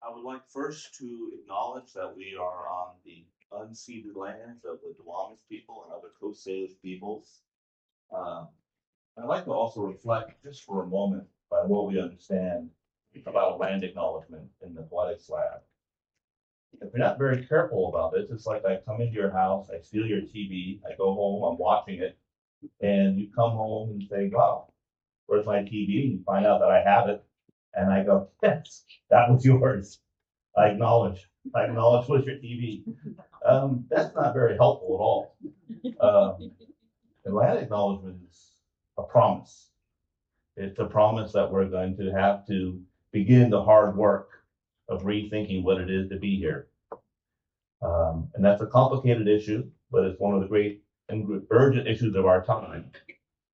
I would like first to acknowledge that we are on the unceded lands of the Duwamish people and other Coast Salish peoples. Um, I'd like to also reflect just for a moment by what we understand about land acknowledgement in the Poetics Lab. If you're not very careful about this, it's like I come into your house, I steal your TV, I go home, I'm watching it, and you come home and say, wow, where's my TV? And you find out that I have it, and I go, yes, that was yours. I acknowledge was your TV. That's not very helpful at all. And land acknowledgement is a promise. It's a promise that we're going to have to begin the hard work of rethinking what it is to be here. And that's a complicated issue, but it's one of the great and urgent issues of our time.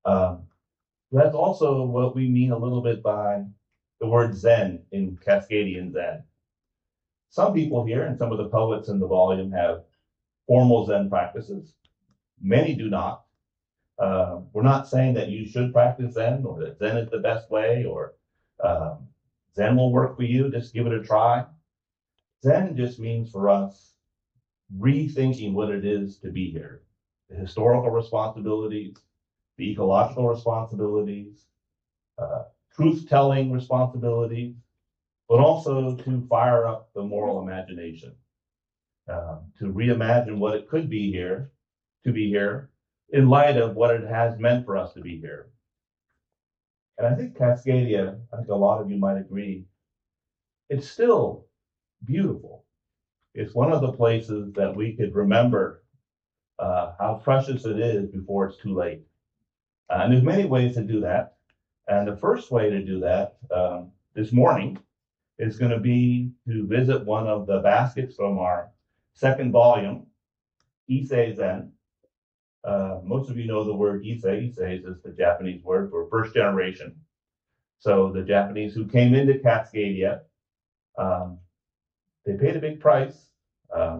That's also what we mean a little bit by the word Zen in Cascadian Zen. Some people here and some of the poets in the volume have formal Zen practices. Many do not. We're not saying that you should practice Zen or that Zen is the best way or Zen will work for you. Just give it a try. Zen just means for us rethinking what it is to be here. The historical responsibilities, the ecological responsibilities, truth-telling responsibilities, but also to fire up the moral imagination, to reimagine what it could be here, to be here, in light of what it has meant for us to be here. And I think Cascadia, I think a lot of you might agree, it's still beautiful. It's one of the places that we could remember how precious it is before it's too late. And there's many ways to do that. And the first way to do that this morning is going to be to visit one of the baskets from our second volume, Issei Zen. Most of you know the word Issei. Issei is just the Japanese word for first generation. So the Japanese who came into Cascadia, they paid a big price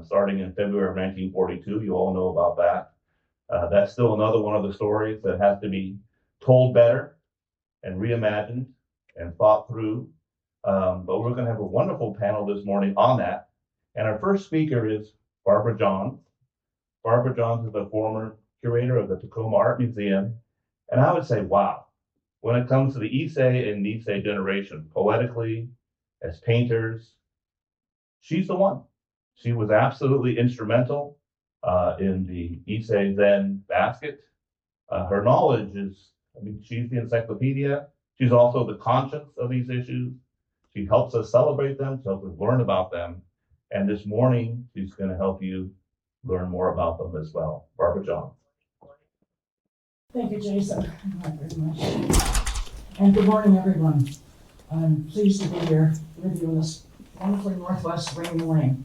starting in February of 1942. You all know about that. That's still another one of the stories that has to be told better and reimagined and thought through. But we're going to have a wonderful panel this morning on that. And our first speaker is Barbara Johns. Barbara Johns is the former curator of the Tacoma Art Museum. And I would say, wow, when it comes to the Issei and Nisei generation, poetically, as painters, she's the one. She was absolutely instrumental in the Issei Zen basket. Her knowledge is, she's the encyclopedia. She's also the conscience of these issues. She helps us celebrate them, she helps us learn about them. And this morning, she's going to help you learn more about them as well. Barbara Johns. Thank you, Jason. Very much. And good morning, everyone. I'm pleased to be here with you in this wonderfully northwest rainy morning.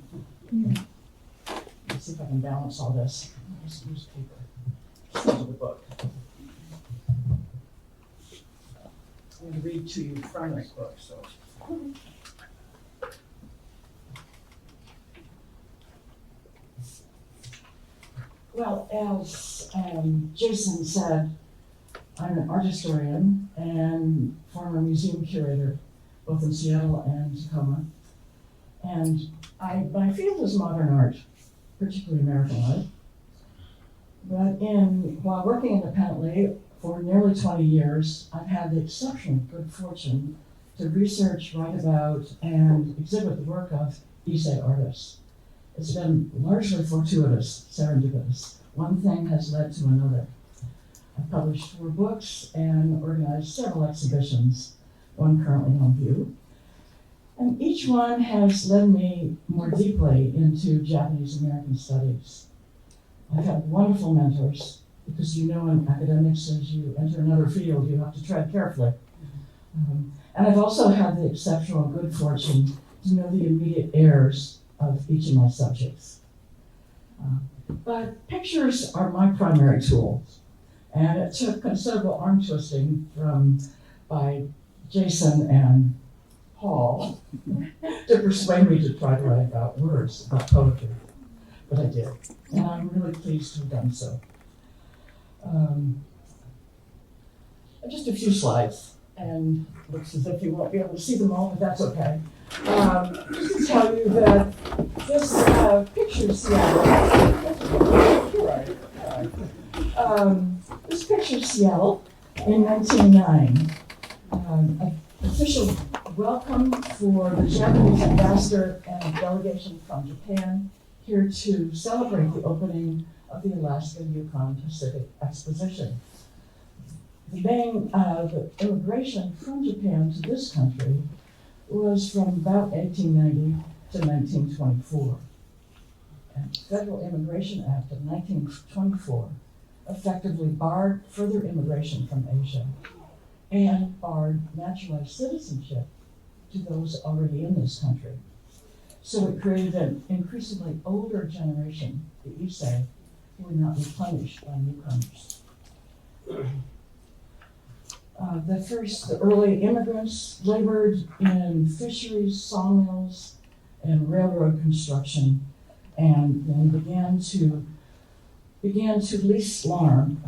Let's see if I can balance all this. Here's newspaper. Here's the book. I'm going to read to you from this book. So. Well, as Jason said, I'm an art historian and former museum curator, both in Seattle and Tacoma. And my field is modern art, particularly American art. But while working independently for nearly 20 years, I've had the exceptional good fortune to research, write about, and exhibit the work of Issei artists. It's been largely fortuitous, serendipitous. One thing has led to another. I've published 4 books and organized several exhibitions, one currently on view. And each one has led me more deeply into Japanese American studies. I've had wonderful mentors, because you know in academics, as you enter another field, you have to tread carefully. And I've also had the exceptional good fortune to know the immediate heirs of each of my subjects. But pictures are my primary tool. And it took considerable arm twisting by Jason and Paul to persuade me to try to write about words, about poetry. But I did, and I'm really pleased to have done so. Just a few slides, and it looks as if you won't be able to see them all, but that's okay. Just to tell you that this picture of Seattle, this picture of Seattle in 1909, an official welcome for the Japanese ambassador and a delegation from Japan here to celebrate the opening of the Alaska-Yukon Pacific Exposition. The immigration from Japan to this country was from about 1890 to 1924. And the Federal Immigration Act of 1924 effectively barred further immigration from Asia and barred naturalized citizenship to those already in this country. So it created an increasingly older generation, the Issei, who would not be punished by newcomers. The early immigrants labored in fisheries, sawmills, and railroad construction, and then began to lease farmland,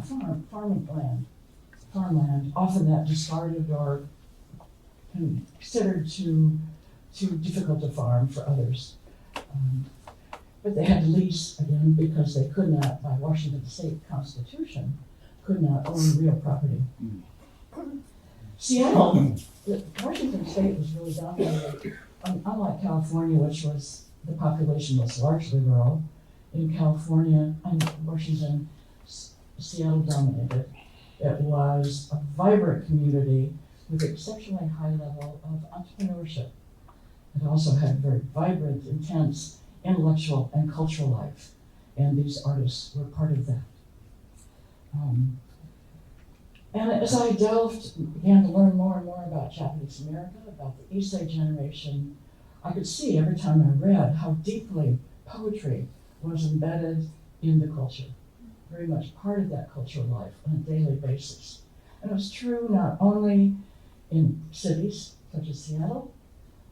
often that discarded or considered too difficult to farm for others. But they had to lease again because they could not, by Washington State Constitution, could not own real property. Seattle, Washington State was really dominated, unlike California, which was, the population was largely rural. In California and Washington, Seattle dominated. It was a vibrant community with exceptionally high level of entrepreneurship. It also had very vibrant, intense intellectual and cultural life, and these artists were part of that. And as I began to learn more and more about Japanese America, about the Issei generation, I could see every time I read how deeply poetry was embedded in the culture, very much part of that cultural life on a daily basis. And it was true not only in cities such as Seattle,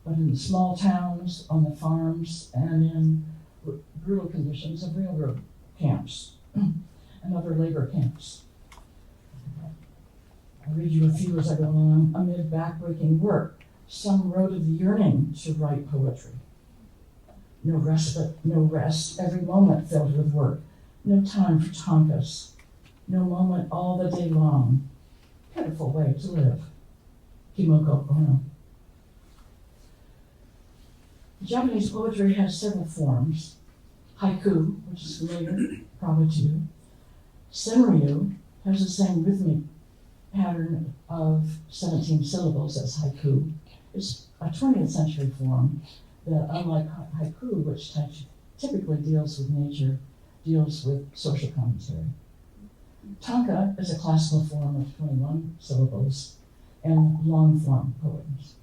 but in the small towns, on the farms, and in brutal conditions of railroad camps and other labor camps. I'll read you a few as I go along. Amid backbreaking work, some wrote of the yearning to write poetry. No respite, no rest, every moment filled with work. No time for tonkas, no moment all the day long. Pitiful way to live. Kimoko Ono. Japanese poetry has several forms. Haiku, which is familiar probably to you. Senryu has the same rhythmic pattern of 17 syllables as haiku. It's a 20th century form that, unlike haiku, which typically deals with nature, deals with social commentary. Tanka is a classical form of 21 syllables and long form poems.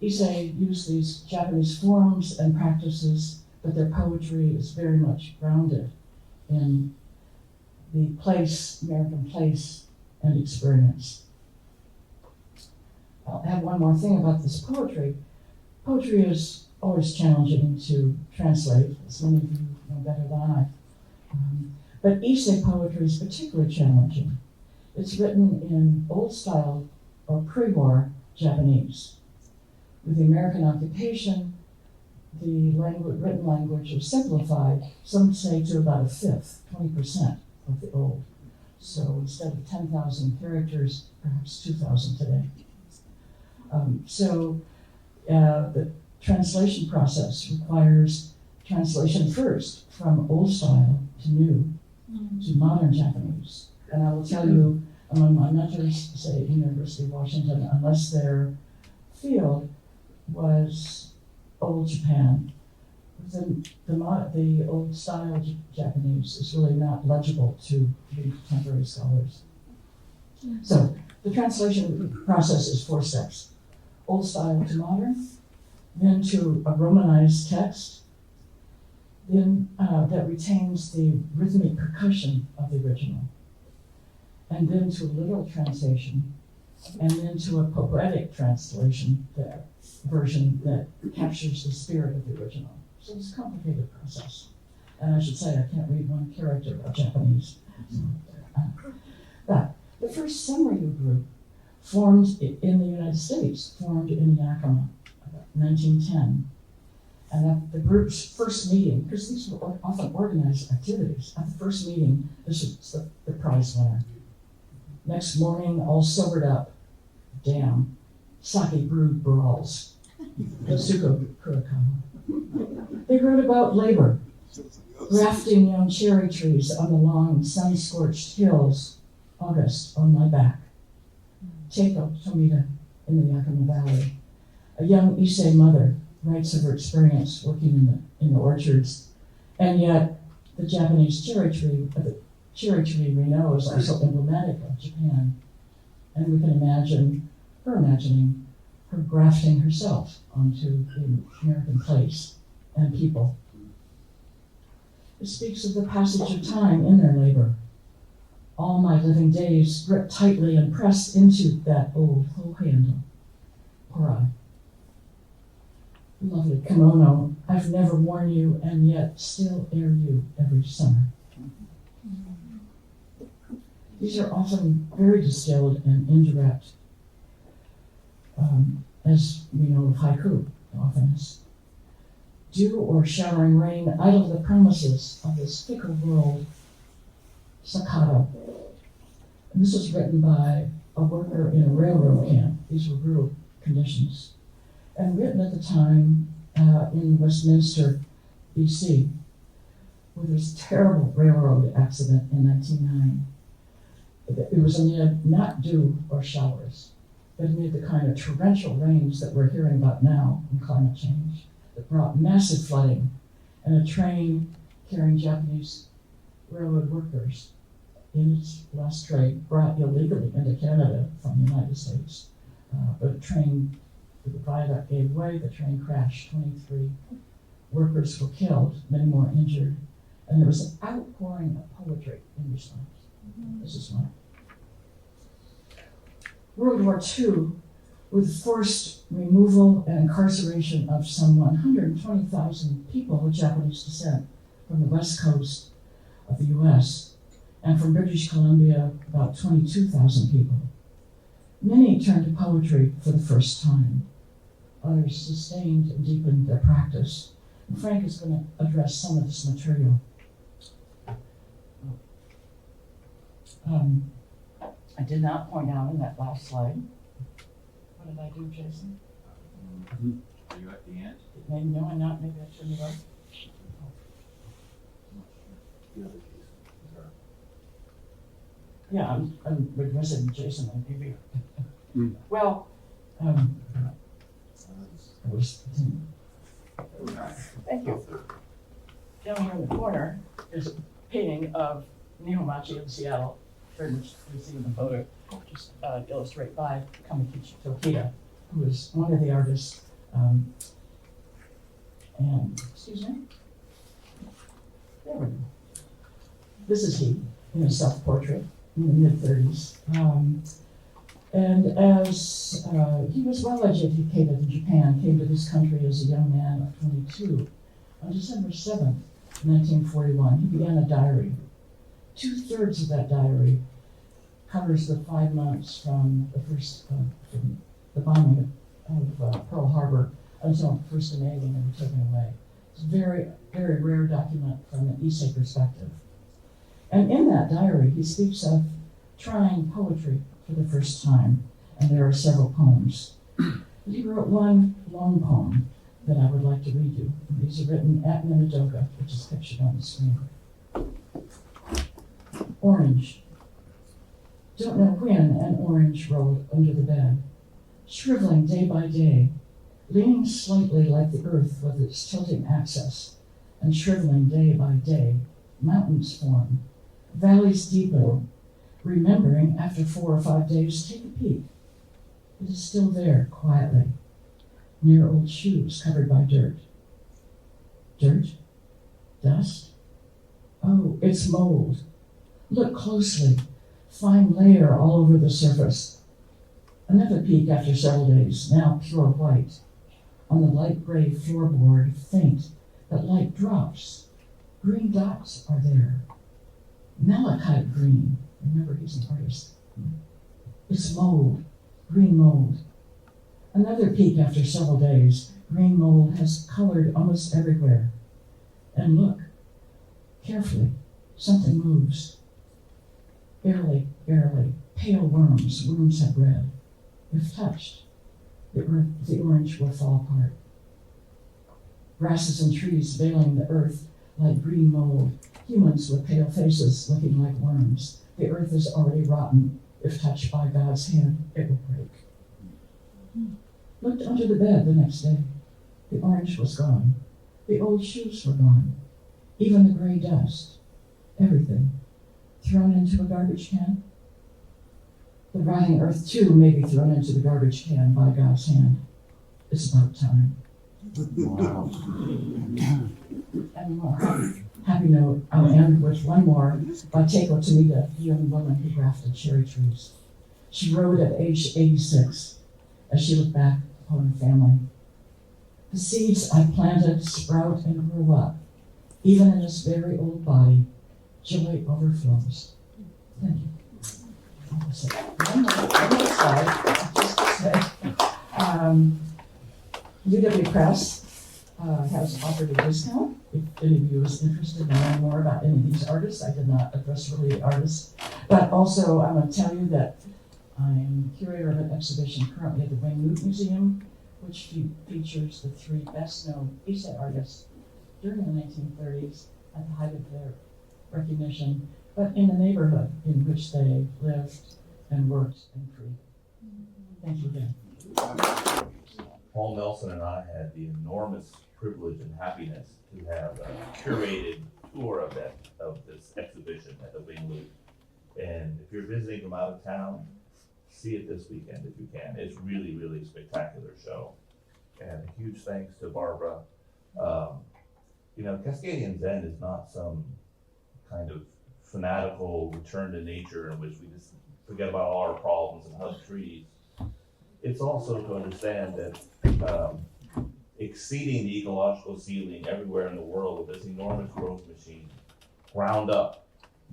Issei used these Japanese forms and practices, but their poetry is very much grounded in the place, American place, and experience. I'll add one more thing about this poetry. Poetry is always challenging to translate, as many of you know better than I. But Issei poetry is particularly challenging. It's written in old style or pre-war Japanese. With the American occupation, the written language was simplified, some say to about a fifth, 20% of the old. So instead of 10,000 characters, perhaps 2,000 today. The translation process requires translation first from old style to new, to modern Japanese. And I will tell you, among my mentors, say at University of Washington, unless their field was old Japan, the old style Japanese is really not legible to the contemporary scholars. So the translation process is 4 steps. Old style to modern, then to a Romanized text, then that retains the rhythmic percussion of the original, and then to a literal translation, and then to a poetic translation, the version that captures the spirit of the original. So it's a complicated process. And I should say, I can't read one character of Japanese. But the first Senryu group formed in the United States, formed in Yakima in 1910. And at the group's first meeting, because these were often organized activities, at the first meeting, this was the prize winner. Next morning, all sobered up, damn, sake brewed brawls. Yasuko Kurakawa. They wrote about labor, grafting young cherry trees on the long, sun-scorched hills, August on my back. Teiko Tomita in the Yakima Valley. A young Issei mother writes of her experience working in the orchards, and yet the Japanese cherry tree we know is also emblematic of Japan, and we can imagine her imagining her grafting herself onto the American place and people. It speaks of the passage of time in their labor. All my living days gripped tightly and pressed into that old hoe handle. Porai. Lovely kimono, I've never worn you and yet still air you every summer. These are often very distilled and indirect, as we know of haiku often is. Dew or showering rain idle the promises of this fickle world, staccato. And this was written by a worker in a railroad camp. These were brutal conditions. And written at the time in Westminster, BC, where there was a terrible railroad accident in 1909. It was amid not dew or showers, but amid the kind of torrential rains that we're hearing about now in climate change that brought massive flooding, and a train carrying Japanese railroad workers in its last trade brought illegally into Canada from the United States. But a train, the viaduct gave way, the train crashed, 23 workers were killed, many more injured, and there was an outpouring of poetry in response. This is one. World War II, with forced removal and incarceration of some 120,000 people of Japanese descent from the west coast of the US, and from British Columbia, about 22,000 people. Many turned to poetry for the first time. Others sustained and deepened their practice. And Frank is going to address some of this material. I did not point out in that last slide. What did I do, Jason? Are you at the end? Maybe no, I'm not. Maybe I shouldn't have. Yeah, I'm regressing Jason. Maybe. Well, I was. Thank you. Down here in the corner is a painting of Nihomachi in Seattle, very much you see in the photo, just illustrated by Kamikichi Tokita, who is one of the artists. And, excuse me? There we go. This is he in a self-portrait in the mid-30s. And as he was well educated in Japan, came to this country as a young man of 22. On December 7th, 1941, he began a diary. 2/3 of that diary covers the 5 months from the first, from the bombing of Pearl Harbor until the 1st of May when they were taken away. It's a very, very rare document from an Issei perspective. And in that diary, he speaks of trying poetry for the first time, and there are several poems. He wrote one long poem that I would like to read you. These are written at Minidoka, which is pictured on the screen. Orange. Don't know when an orange rolled under the bed, shriveling day by day, leaning slightly like the earth with its tilting axis, and shriveling day by day. Mountains form, valleys deepen, remembering after 4 or 5 days, take a peek. It is still there, quietly, near old shoes covered by dirt. Dirt? Dust? Oh, it's mold. Look closely, fine layer all over the surface. Another peek after several days, now pure white. On the light gray floorboard, faint, but light drops. Green dots are there. Malachite green. Remember, he's an artist. It's mold, green mold. Another peek after several days, Green mold has colored almost everywhere. And look, carefully, something moves. Barely, barely, pale worms have red. If touched, the orange will fall apart. Grasses and trees veiling the earth like green mold, humans with pale faces looking like worms. The earth is already rotten. If touched by God's hand, it will break. Looked under the bed the next day. The orange was gone. The old shoes were gone. Even the gray dust. Everything. Thrown into a garbage can. The rotting earth, too, may be thrown into the garbage can by God's hand. It's about time. Wow. And more. Happy note, I'll end with one more by Teiko Tomita, the young woman who grafted cherry trees. She wrote at age 86 as she looked back upon her family. The seeds I planted sprout and grew up. Even in this very old body, joy overflows. Thank you. One more slide, just to say. UW Press has offered a discount. If any of you is interested in learning more about any of these artists, I did not address related artists. But also, I'm going to tell you that I am curator of an exhibition currently at the Wayne Museum, which features the three best-known Issei artists during the 1930s at the height of their recognition, but in the neighborhood in which they lived and worked and created. Thank you again. Paul Nelson and I had the enormous privilege and happiness to have a curated tour of this exhibition at the Wing. And if you're visiting from out of town, see it this weekend if you can. It's really, really spectacular show. And a huge thanks to Barbara. Cascadia Zen is not some kind of fanatical return to nature in which we just forget about all our problems and hug trees. It's also to understand that exceeding the ecological ceiling everywhere in the world with this enormous growth machine ground up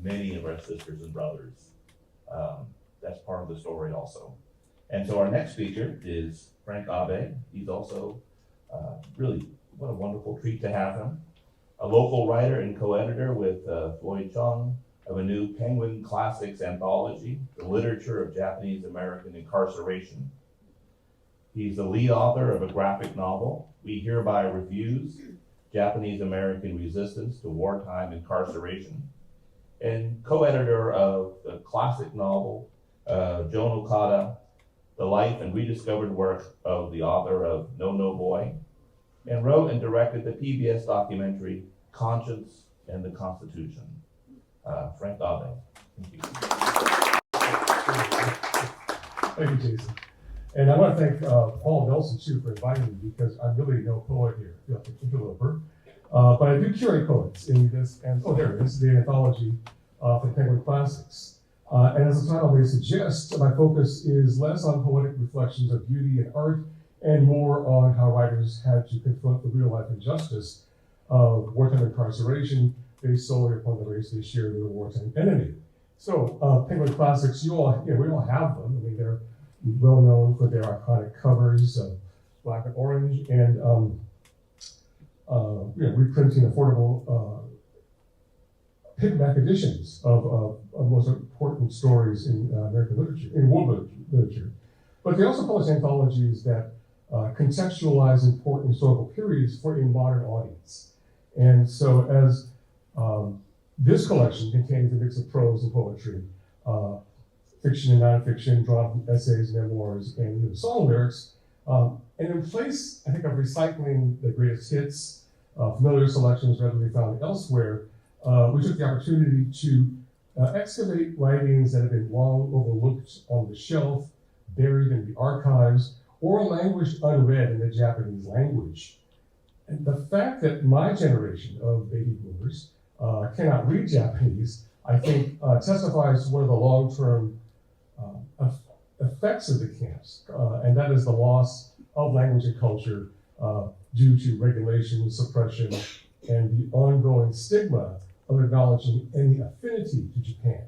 many of our sisters and brothers. That's part of the story also. And so our next speaker is Frank Abe. He's also really, what a wonderful treat to have him. A local writer and co-editor with Floyd Chung of a new Penguin Classics anthology, The Literature of Japanese American Incarceration. He's the lead author of a graphic novel, We Hereby Refuse, Japanese American Resistance to Wartime Incarceration, and co-editor of the classic novel, Joan Okada, The Life and Rediscovered Work of the author of No No Boy, and wrote and directed the PBS documentary, Conscience and the Constitution. Frank Abe, thank you. Thank you, Jason. And I want to thank Paul Nelson, too, for inviting me, because I'm really no poet here. I feel like a interloper. But I do curate poets in this, and there it is, the anthology for Penguin Classics. And as the title may suggest, my focus is less on poetic reflections of beauty and art, and more on how writers had to confront the real-life injustice of wartime incarceration based solely upon the race they shared with a wartime enemy. So, Penguin Classics, we all have them. I mean, they're well known for their iconic covers of black and orange, and reprinting affordable paperback editions of most important stories in American literature, in world literature. But they also publish anthologies that contextualize important historical periods for a modern audience. And so as this collection contains a mix of prose and poetry, fiction and nonfiction, drawn from essays, memoirs, and song lyrics. And in place, I think, of recycling the greatest hits, familiar selections readily found elsewhere, we took the opportunity to excavate writings that have been long overlooked on the shelf, buried in the archives, or languished unread in the Japanese language. And the fact that my generation of baby boomers cannot read Japanese, I think, testifies to one of the long-term effects of the camps, and that is the loss of language and culture due to regulation, suppression, and the ongoing stigma of acknowledging any affinity to Japan.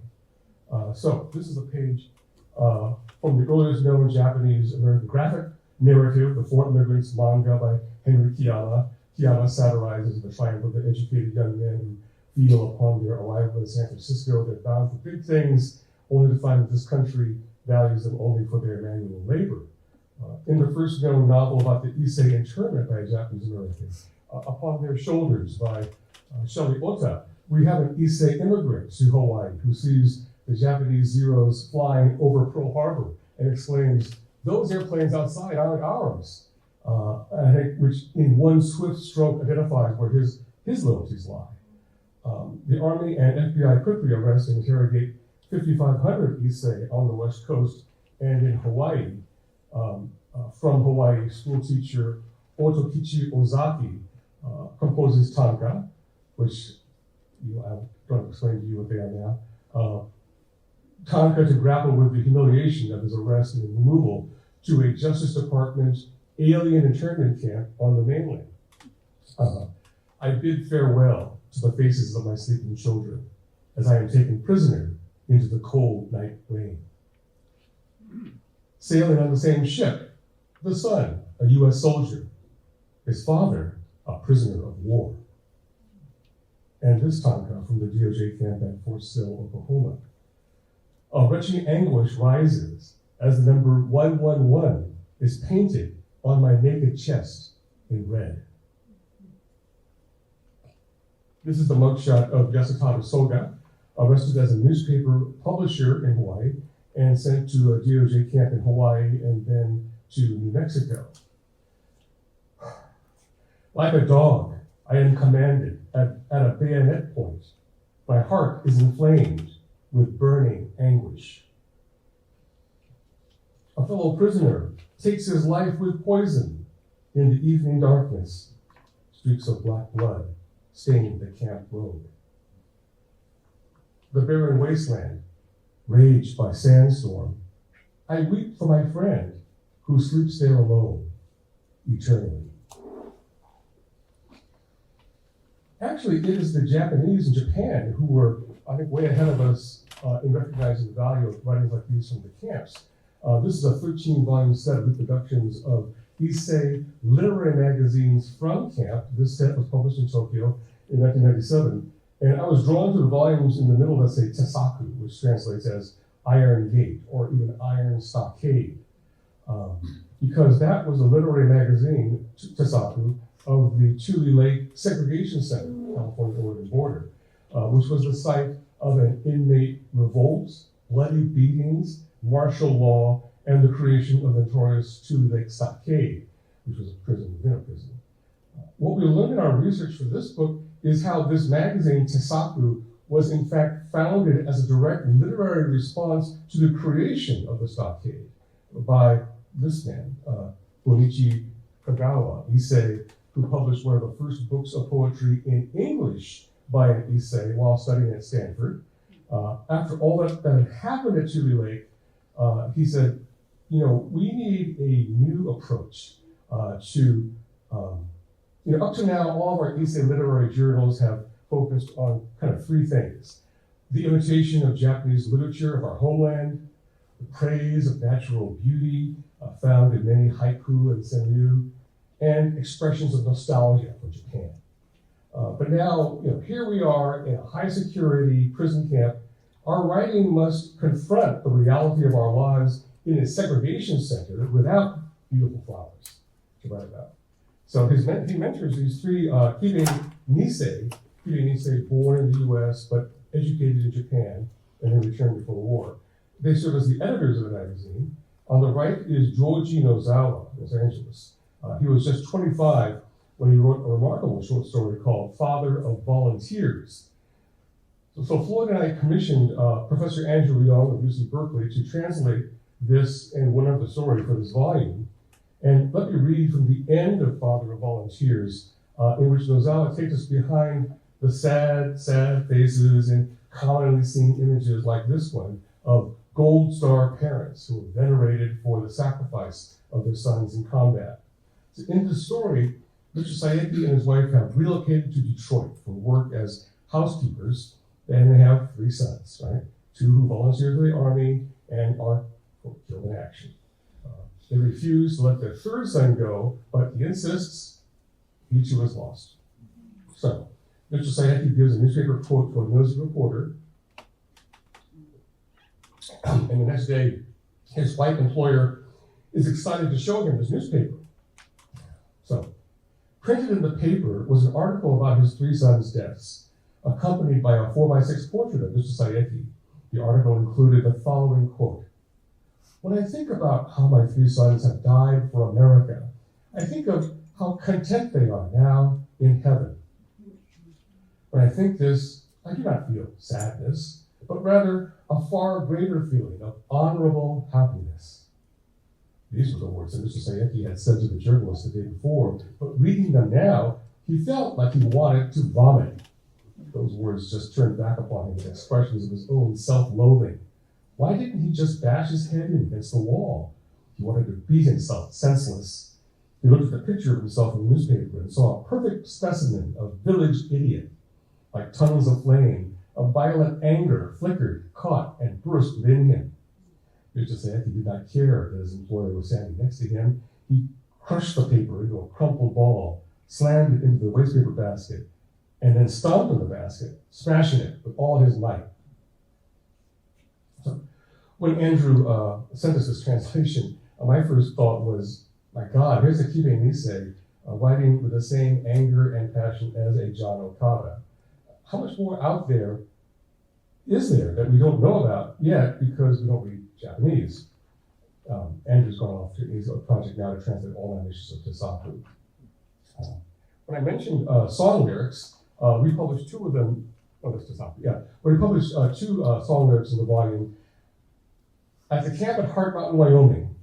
So this is a page from the earliest known Japanese American graphic narrative, The Four Immigrants manga by Henry Kiyama. Kiyama satirizes the triumph of the educated young men who feel upon their arrival in San Francisco they're bound for big things, only to find that this country values them only for their manual labor. In the first known novel about the Issei internment by a Japanese American, Upon Their Shoulders by Shelley Ota, we have an Issei immigrant to Hawaii who sees the Japanese Zeros flying over Pearl Harbor and exclaims, "Those airplanes outside aren't ours," which in one swift stroke identifies where his loyalties lie. The Army and FBI quickly arrest and interrogate 5,500 Issei on the West Coast and in Hawaii. From Hawaii, school teacher Otokichi Ozaki composes tanka, which I'm going to explain to you what they are now. Tanka to grapple with the humiliation of his arrest and removal to a Justice Department alien internment camp on the mainland. I bid farewell to the faces of my sleeping children as I am taken prisoner into the cold night rain. Sailing on the same ship, the son, a U.S. soldier, his father, a prisoner of war. And this tanka from the DOJ camp at Fort Sill, Oklahoma. A retching anguish rises as the number 111 is painted on my naked chest in red. This is the mugshot of Yasutaro Soga, arrested as a newspaper publisher in Hawaii and sent to a DOJ camp in Hawaii and then to New Mexico. Like a dog, I am commanded at a bayonet point. My heart is inflamed with burning anguish. A fellow prisoner takes his life with poison in the evening darkness. Streaks of black blood stain the camp road. The barren wasteland, raged by sandstorm, I weep for my friend who sleeps there alone eternally. Actually, it is the Japanese in Japan who were, I think, way ahead of us in recognizing the value of writings like these from the camps. This is a 13-volume set of reproductions of Issei literary magazines from camp. This set was published in Tokyo in 1997. And I was drawn to the volumes in the middle that say Tesaku, which translates as Iron Gate or even Iron Stockade. Because that was a literary magazine, Tesaku, of the Tule Lake Segregation Center, California-Oregon border, which was the site of an inmate revolt, bloody beatings, martial law, and the creation of the notorious Tule Lake Stockade, which was a prison within a prison. What we learned in our research for this book is how this magazine, Tesaku, was in fact founded as a direct literary response to the creation of the stockade by this man, Bonichi Kagawa Issei, who published one of the first books of poetry in English by an Issei while studying at Stanford. After all that had happened at Tule Lake, he said, we need a new approach to, up to now, all of our Issei literary journals have focused on kind of three things: the imitation of Japanese literature of our homeland, the praise of natural beauty found in many haiku and senryu, and expressions of nostalgia for Japan. But now, here we are in a high-security prison camp. Our writing must confront the reality of our lives in a segregation center without beautiful flowers to write about. So he mentors these three Kibe Nisei, born in the U.S. but educated in Japan and then returned before the war. They serve as the editors of the magazine. On the right is Joji Nozawa, Los Angeles. He was just 25 when he wrote a remarkable short story called Father of Volunteers. So Floyd and I commissioned Professor Andrew Young of UC Berkeley to translate this and one other story for this volume. And let me read from the end of Father of Volunteers, in which Nozawa takes us behind the sad, sad faces and commonly seen images like this one of Gold Star parents who were venerated for the sacrifice of their sons in combat. So in the story, Mr. Saeki and his wife have relocated to Detroit for work as housekeepers, and they have 3 sons, right? 2 who volunteered for the Army and are killed in action. They refuse to let their 3rd son go, but he insists he too was lost. So, Mr. Sayeki gives a newspaper quote to a nosy reporter, and the next day, his white employer is excited to show him his newspaper. So, printed in the paper was an article about his 3 sons' deaths, accompanied by a 4x6 portrait of Mr. Sayeki. The article included the following quote: "When I think about how my 3 sons have died for America, I think of how content they are now in heaven. When I think this, I do not feel sadness, but rather a far greater feeling of honorable happiness." These were the words that Mr. Sayeki had said to the journalist the day before, but reading them now, he felt like he wanted to vomit. Those words just turned back upon him with expressions of his own self-loathing. Why didn't he just bash his head in against the wall? He wanted to beat himself senseless. He looked at the picture of himself in the newspaper and saw a perfect specimen of village idiot. Like tongues of flame, a violent anger flickered, caught, and burst within him. Mr. Sayeki did not care that his employer was standing next to him. He crushed the paper into a crumpled ball, slammed it into the wastepaper basket, and then stomped on the basket, smashing it with all his might. So, when Andrew sent us this translation, my first thought was, my God, here's Akibe Nisei writing with the same anger and passion as a John Okada. How much more out there is there that we don't know about yet because we don't read Japanese? Andrew's gone off to his project now to translate all 9 issues of Tesaku. When I mentioned song lyrics, we published 2 of them. Oh, that's Tesaku, yeah. We published 2 song lyrics in the volume. At the camp at Heart Mountain, Wyoming,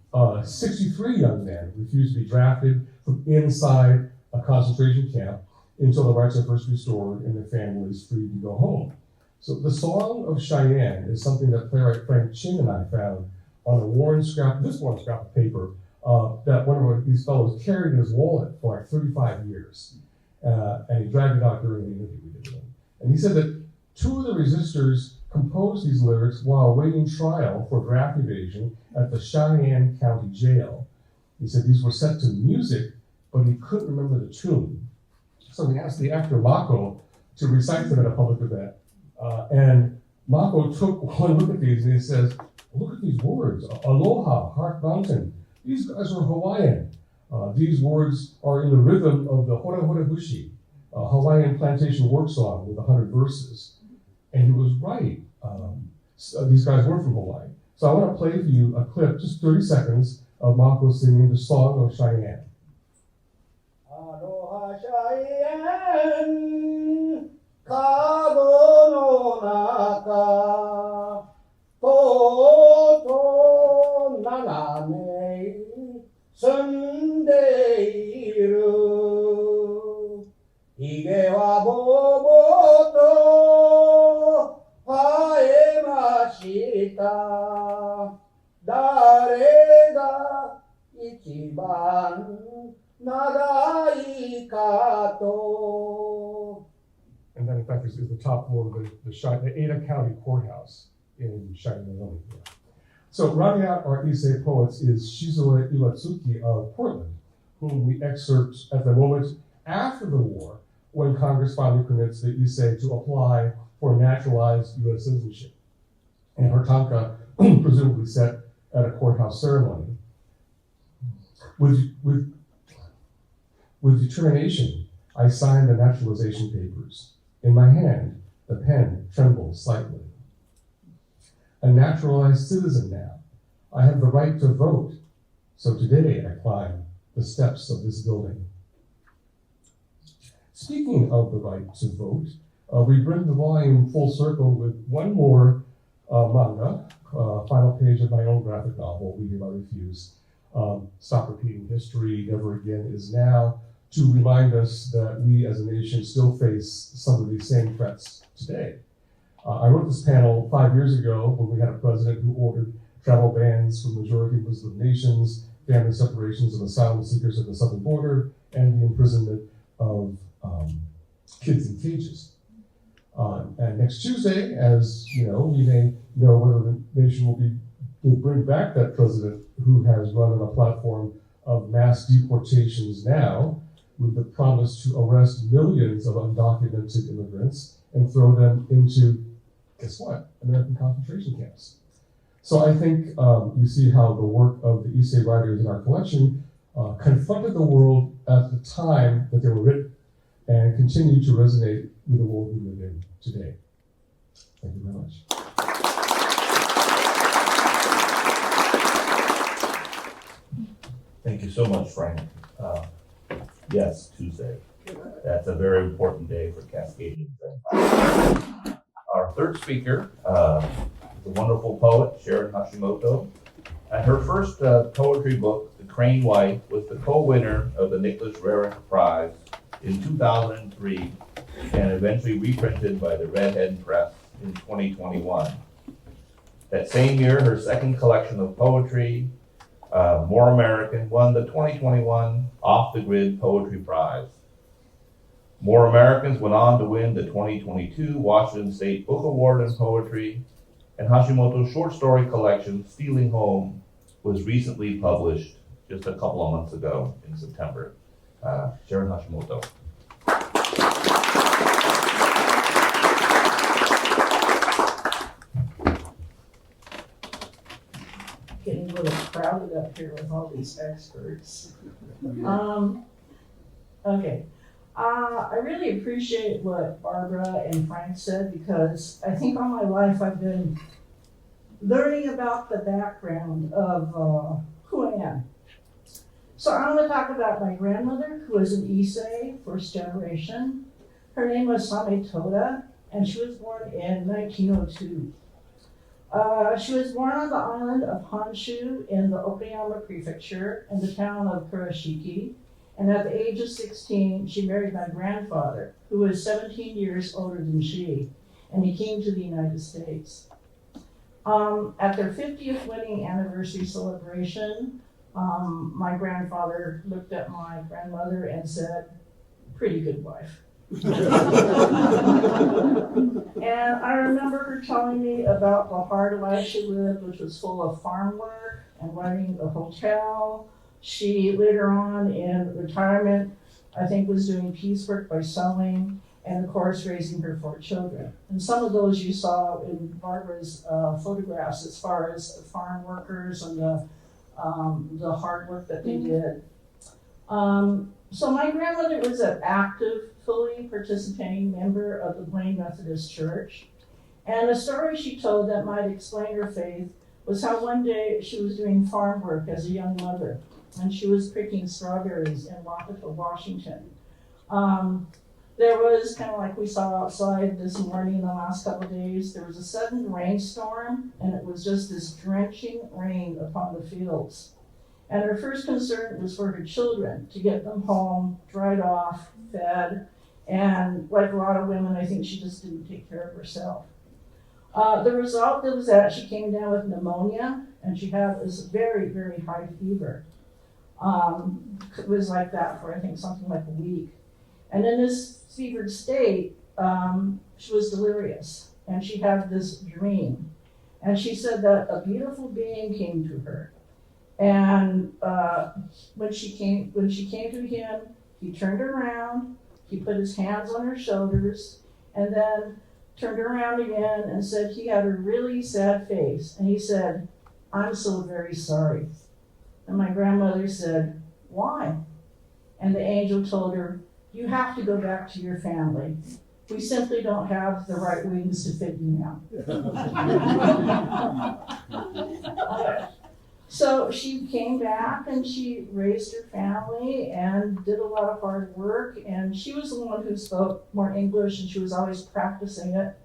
63 young men refused to be drafted from inside a concentration camp until the rights are first restored and their families free to go home. So the Song of Cheyenne is something that playwright Frank Chin and I found on a worn scrap of paper that one of these fellows carried in his wallet for like 35 years. And he dragged it out during the interview we did with him. And he said that 2 of the resistors composed these lyrics while awaiting trial for draft evasion at the Cheyenne County Jail. He said these were set to music, but he couldn't remember the tune. So he asked the actor Mako to recite them at a public event. And Mako took one look at these and he says, "Look at these words, Aloha, Heart Mountain. These guys are Hawaiian. These words are in the rhythm of the Hora Hora Bushi, a Hawaiian plantation work song with 100 verses." And he was right. So these guys were from Hawaii. So I want to play for you a clip, just 30 seconds, of Mako singing the Song of Cheyenne. Aloha Cheyenne, kago no naka, toto naname, sunde iru, hige wa bobo to haemashita, dare ga ichiban nagai kato. And then, in fact, this is the top floor of the Ada County Courthouse in Cheyenne, Wyoming. So, rounding out our Issei poets is Shizoe Iwatsuki of Portland, whom we excerpt at the moment after the war, when Congress finally permits the Issei to apply for naturalized U.S. citizenship. And her tanka, presumably set at a courthouse ceremony. With determination, I signed the naturalization papers. In my hand, the pen trembled slightly. A naturalized citizen now. I have the right to vote. So today I climb the steps of this building. Speaking of the right to vote, we bring the volume full circle with one more manga, final page of my own graphic novel, We Hereby Refuse. Stop Repeating History, Never Again is Now, to remind us that we as a nation still face some of these same threats today. I wrote this panel 5 years ago when we had a president who ordered travel bans from majority Muslim nations, family separations of asylum seekers at the southern border, and the imprisonment of kids in cages. And next Tuesday, as you know, we may know whether the nation will bring back that president who has run on a platform of mass deportations now, with the promise to arrest millions of undocumented immigrants and throw them into, guess what, American concentration camps. So I think you see how the work of the Issei writers in our collection confronted the world at the time that they were written and continue to resonate with the world we live in today. Thank you very much. Thank you so much, Frank. Yes, Tuesday. That's a very important day for Cascadia. Our third speaker is a wonderful poet, Sharon Hashimoto. And her first poetry book, The Crane White, was the co-winner of the Nicholas Roerich Prize in 2003 and eventually reprinted by the Red Hen Press in 2021. That same year, her second collection of poetry, More American, won the 2021 Off the Grid Poetry Prize. More Americans went on to win the 2022 Washington State Book Award in Poetry, and Hashimoto's short story collection, Stealing Home, was recently published just a couple of months ago in September. Sharon Hashimoto. Getting a little crowded up here with all these experts. Okay. I really appreciate what Barbara and Frank said, because I think all my life I've been learning about the background of who I am. So I'm going to talk about my grandmother, who was an Issei, first generation. Her name was Same Toda, and she was born in 1902. She was born on the island of Honshu in the Okayama Prefecture in the town of Kurashiki. And at the age of 16, she married my grandfather, who was 17 years older than she, and he came to the United States. At their 50th wedding anniversary celebration, my grandfather looked at my grandmother and said, "Pretty good wife." And I remember her telling me about the hard life she lived, which was full of farm work and running a hotel. She later on in retirement, I think, was doing piecework by sewing and of course raising her 4 children. And some of those you saw in Barbara's photographs as far as the farm workers and the hard work that they did. So my grandmother was an active, fully participating member of the Blaine Methodist Church. And a story she told that might explain her faith was how one day she was doing farm work as a young mother, and she was picking strawberries in Wapato, Washington. There was, kind of like we saw outside this morning in the last couple of days, there was a sudden rainstorm, and it was just this drenching rain upon the fields. And her first concern was for her children, to get them home, dried off, fed, and like a lot of women, I think she just didn't take care of herself. The result was that she came down with pneumonia, and she had this very, very high fever. It was like that for, I think, something like a week. And in this fevered state, she was delirious, and she had this dream. And she said that a beautiful being came to her. And when she came to him, he turned around, he put his hands on her shoulders, and then turned around again and said he had a really sad face. And he said, "I'm so very sorry." And my grandmother said, "Why?" And the angel told her, "You have to go back to your family. We simply don't have the right wings to fit you now." So she came back and she raised her family and did a lot of hard work. And she was the one who spoke more English, and she was always practicing it.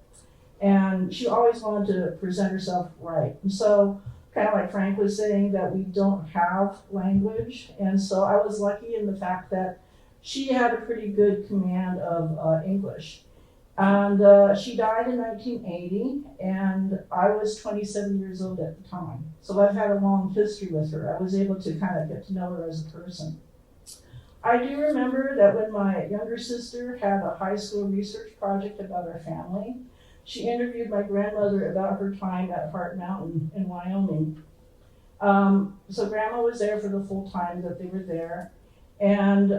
And she always wanted to present herself right. And so, kind of like Frank was saying, that we don't have language. And so I was lucky in the fact that she had a pretty good command of English. And she died in 1980, and I was 27 years old at the time. So I've had a long history with her. I was able to kind of get to know her as a person. I do remember that when my younger sister had a high school research project about our family, she interviewed my grandmother about her time at Heart Mountain in Wyoming. So Grandma was there for the full time that they were there. And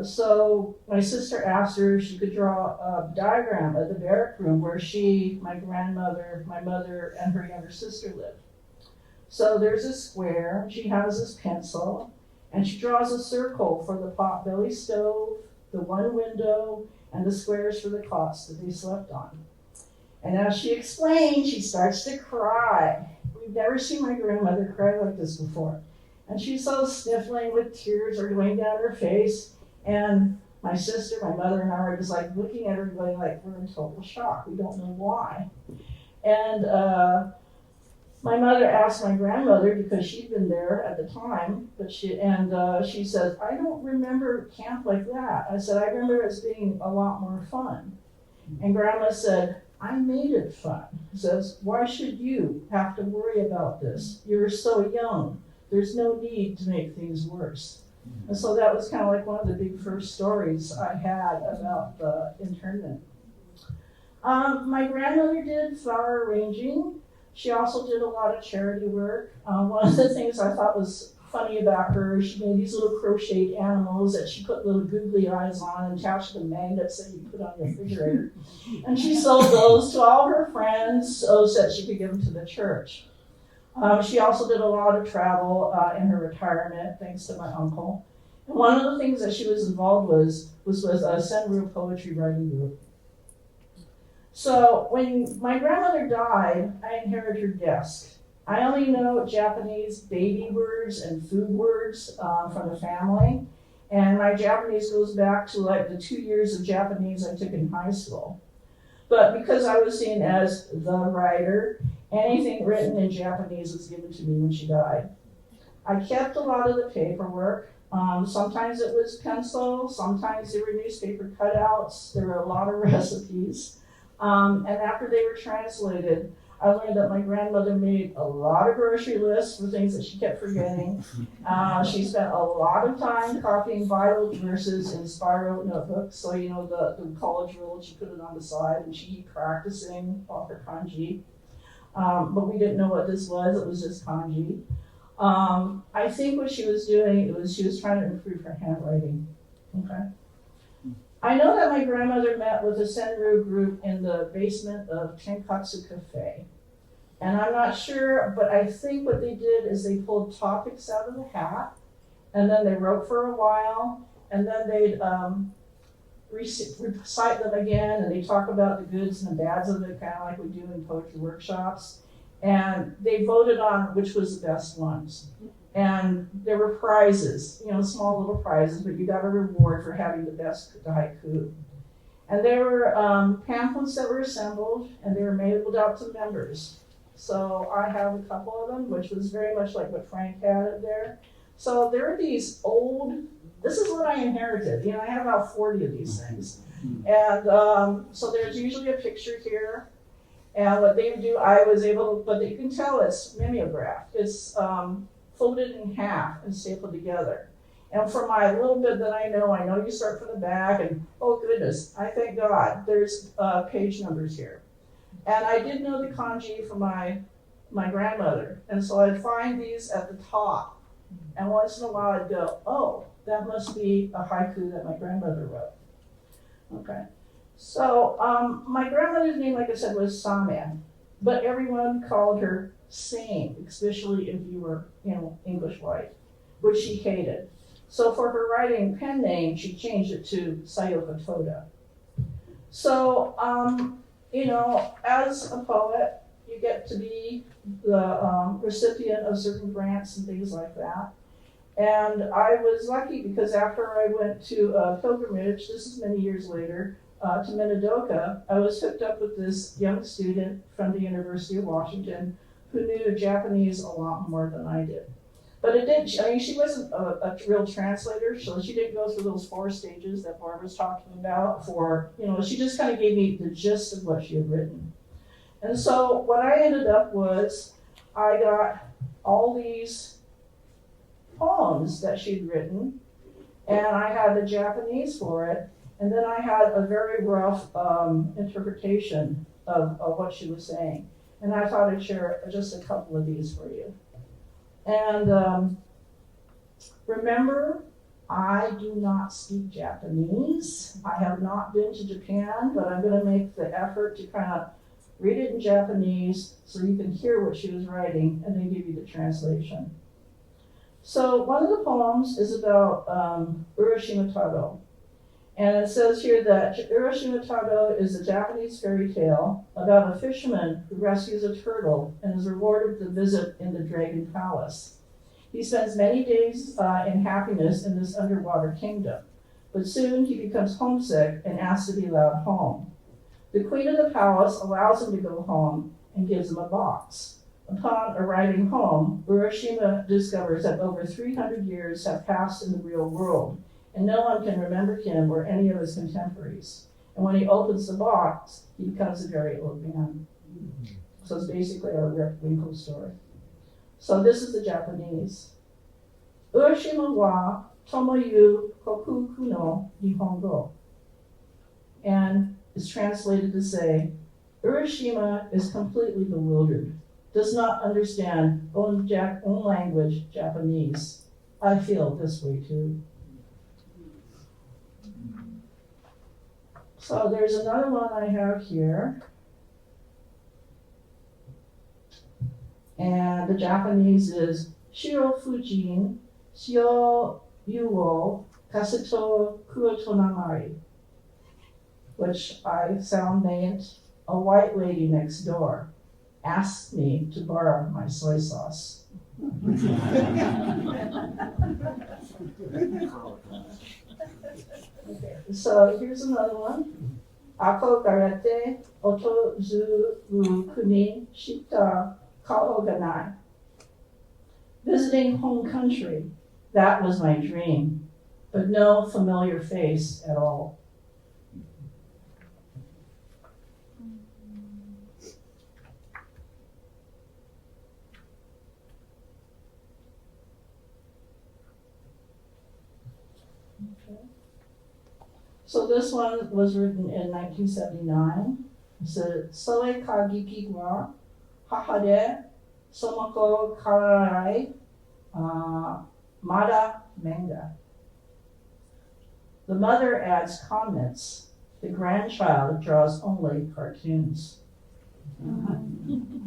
so my sister asked her if she could draw a diagram of the barrack room where she, my grandmother, my mother, and her younger sister lived. So there's a square, she has this pencil, and she draws a circle for the potbelly stove, the one window, and the squares for the cots that they slept on. And as she explained, she starts to cry. We've never seen my grandmother cry like this before. And she's so sniffling with tears are going down her face. And my sister, my mother, and I are just like looking at her going like, we're in total shock. We don't know why. And my mother asked my grandmother, because she'd been there at the time, but she said, I don't remember camp like that. I said, I remember it as being a lot more fun. And Grandma said, I made it fun. Says, why should you have to worry about this? You're so young. There's no need to make things worse. And so that was kind of like one of the big first stories I had about the internment. My grandmother did flower arranging. She also did a lot of charity work. One of the things I thought was funny about her, she made these little crocheted animals that she put little googly eyes on and attached to magnets that you put on your refrigerator. And she sold those to all her friends so that she could give them to the church. She also did a lot of travel in her retirement, thanks to my uncle. And one of the things that she was involved was with a Senryu poetry writing group. So when my grandmother died, I inherited her desk. I only know Japanese baby words and food words from the family. And my Japanese goes back to like the 2 years of Japanese I took in high school. But because I was seen as the writer, anything written in Japanese was given to me when she died. I kept a lot of the paperwork. Sometimes it was pencil, sometimes there were newspaper cutouts, there were a lot of recipes. And after they were translated, I learned that my grandmother made a lot of grocery lists for things that she kept forgetting. She spent a lot of time copying Bible verses in spiral notebooks. So, you know, the college rules, she put it on the side and she'd be practicing off her kanji. But we didn't know what this was. It was just kanji. I think what she was doing was she was trying to improve her handwriting. Okay. I know that my grandmother met with a Senryu group in the basement of Tenkatsu Cafe. And I'm not sure, but I think what they did is they pulled topics out of the hat, and then they wrote for a while, and then they'd recite them again, and they talk about the goods and the bads of it, kind of like we do in poetry workshops. And they voted on which was the best ones. And there were prizes, you know, small little prizes, but you got a reward for having the best haiku. And there were pamphlets that were assembled, and they were mailed out to members. So I have a couple of them, which was very much like what Frank had there. So there are these old, this is what I inherited. You know, I have about 40 of these things. And so there's usually a picture here. And what they do, I was able to, but you can tell it's mimeographed. It's folded in half and stapled together. And for my little bit that I know you start from the back, and oh goodness, I thank God, there's page numbers here. And I did know the kanji from my grandmother, and so I'd find these at the top. And once in a while I'd go, oh, that must be a haiku that my grandmother wrote. Okay. So my grandmother's name, like I said, was Saman, but everyone called her Same, especially if you were, you know, English white, which she hated. So for her writing pen name, she changed it to Sayoko Toda. So, you know, as a poet, you get to be the recipient of certain grants and things like that. And I was lucky because after I went to a pilgrimage, this is many years later, to Minidoka, I was hooked up with this young student from the University of Washington who knew Japanese a lot more than I did. But it did, I mean, she wasn't a real translator, so she didn't go through those 4 stages that Barbara's talking about for, you know, she just kind of gave me the gist of what she had written. And so what I ended up was, I got all these poems that she'd written, and I had the Japanese for it, and then I had a very rough interpretation of what she was saying. And I thought I'd share just a couple of these for you. And remember I do not speak Japanese. I have not been to Japan, but I'm going to make the effort to kind of read it in Japanese so you can hear what she was writing and then give you the translation. So one of the poems is about Urashima Taro. And it says here that Urashima Taro is a Japanese fairy tale about a fisherman who rescues a turtle and is rewarded with a visit in the Dragon Palace. He spends many days in happiness in this underwater kingdom, but soon he becomes homesick and asks to be allowed home. The queen of the palace allows him to go home and gives him a box. Upon arriving home, Urashima discovers that over 300 years have passed in the real world, and no one can remember him or any of his contemporaries. And when he opens the box, he becomes a very old man. So it's basically a Rip Winkle story. So this is the Japanese. Urashima wa tomoyu kokuku no nihongo. And is translated to say, Urashima is completely bewildered, does not understand own language, Japanese. I feel this way too. So there's another one I have here. And the Japanese is Shiro Fujin, Shio Yuo, Kasito Kuotonamari, which I found meant a white lady next door asked me to borrow my soy sauce. Okay, so here's another one. Ako garete oto zu kuni shita kaoganai. Visiting home country, that was my dream, but no familiar face at all. So this one was written in 1979. It said, Soe kagiki wa hahade somoko kararai mada manga. The mother adds comments. The grandchild draws only cartoons. And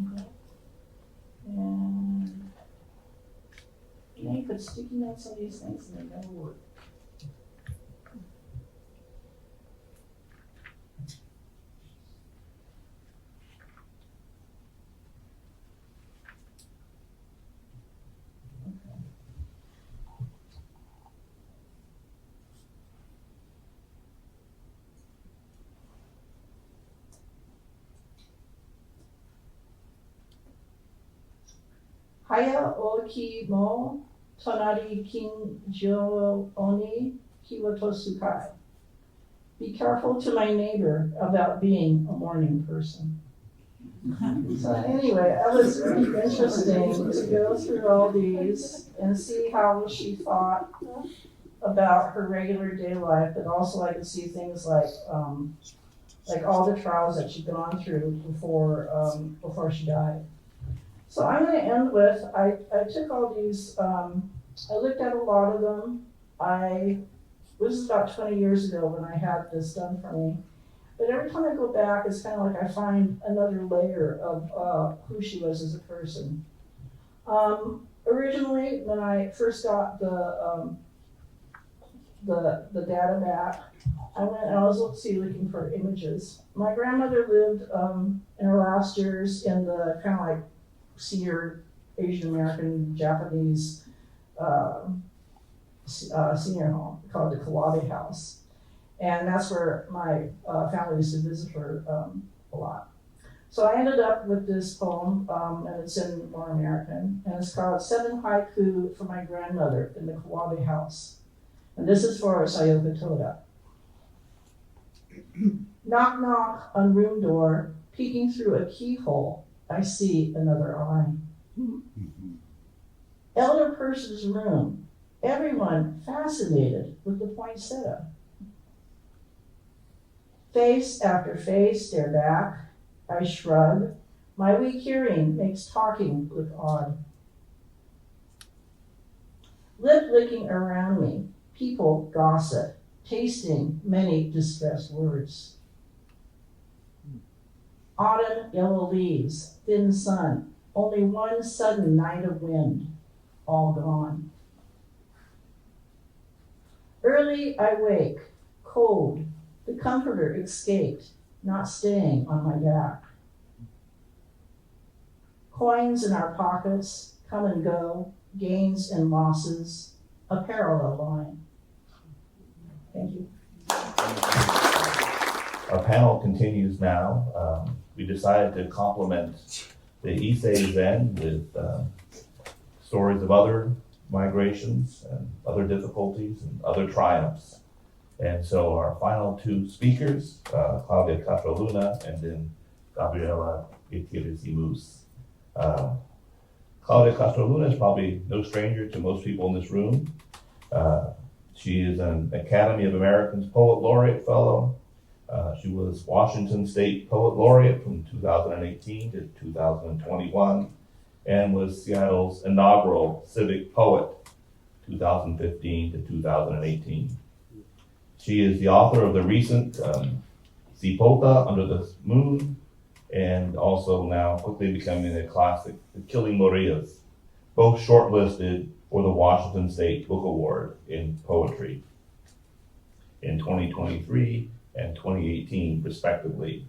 you put sticky notes on these things and they never work. Haya oki mo tonari kinjo oni kiwato sukai. Be careful to my neighbor about being a morning person. So anyway, it was really interesting to go through all these and see how she thought about her regular day life, but also I could see things like all the trials that she'd gone through before she died. So I'm going to end with, I took all these, I looked at a lot of them. This is about 20 years ago when I had this done for me. But every time I go back, it's kind of like I find another layer of who she was as a person. Originally, when I first got the data back, I went and I was looking for images. My grandmother lived in her last years in the kind of like senior Asian American Japanese senior home called the Claudia house. And that's where my family used to visit her a lot. So I ended up with this poem, and it's in more American, and it's called 7 Haiku for My Grandmother in the Kawabe House. And this is for Sayoko Toda. Knock, knock on room door, peeking through a keyhole, I see another eye. Elder person's room, everyone fascinated with the poinsettia. Face after face stare back, I shrug. My weak hearing makes talking look odd. Lip licking around me, People gossip, tasting many distressed words. Autumn, yellow leaves, thin sun, only one sudden night of wind, all gone. Early I wake, cold, the comforter escaped, not staying on my back. Coins in our pockets, come and go, gains and losses, a parallel line. Thank you. Our panel continues now. We decided to complement the Issei Zen with stories of other migrations and other difficulties and other triumphs. And so our final two speakers, Claudia Castro and then Gabriella Gutiérrez Muhs. Claudia Castro is probably no stranger to most people in this room. She is an Academy of Americans Poet Laureate Fellow. She was Washington State Poet Laureate from 2018 to 2021 and was Seattle's inaugural Civic Poet 2015 to 2018. She is the author of the recent Zipota, Under the Moon, and also now quickly becoming a classic, The Killing Marias, both shortlisted for the Washington State Book Award in Poetry in 2023 and 2018, respectively.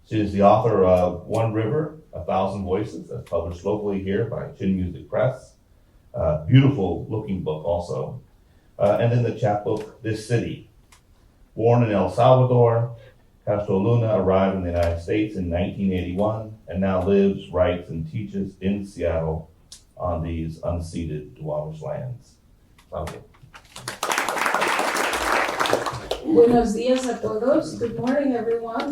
She is the author of One River, 1,000 Voices, that's published locally here by Chin Music Press. Beautiful looking book also. And then the chapbook, This City. Born in El Salvador, Castro Luna arrived in the United States in 1981 and now lives, writes, and teaches in Seattle on these unceded Duwamish lands. Claudia. Buenos días a todos. Good morning, everyone.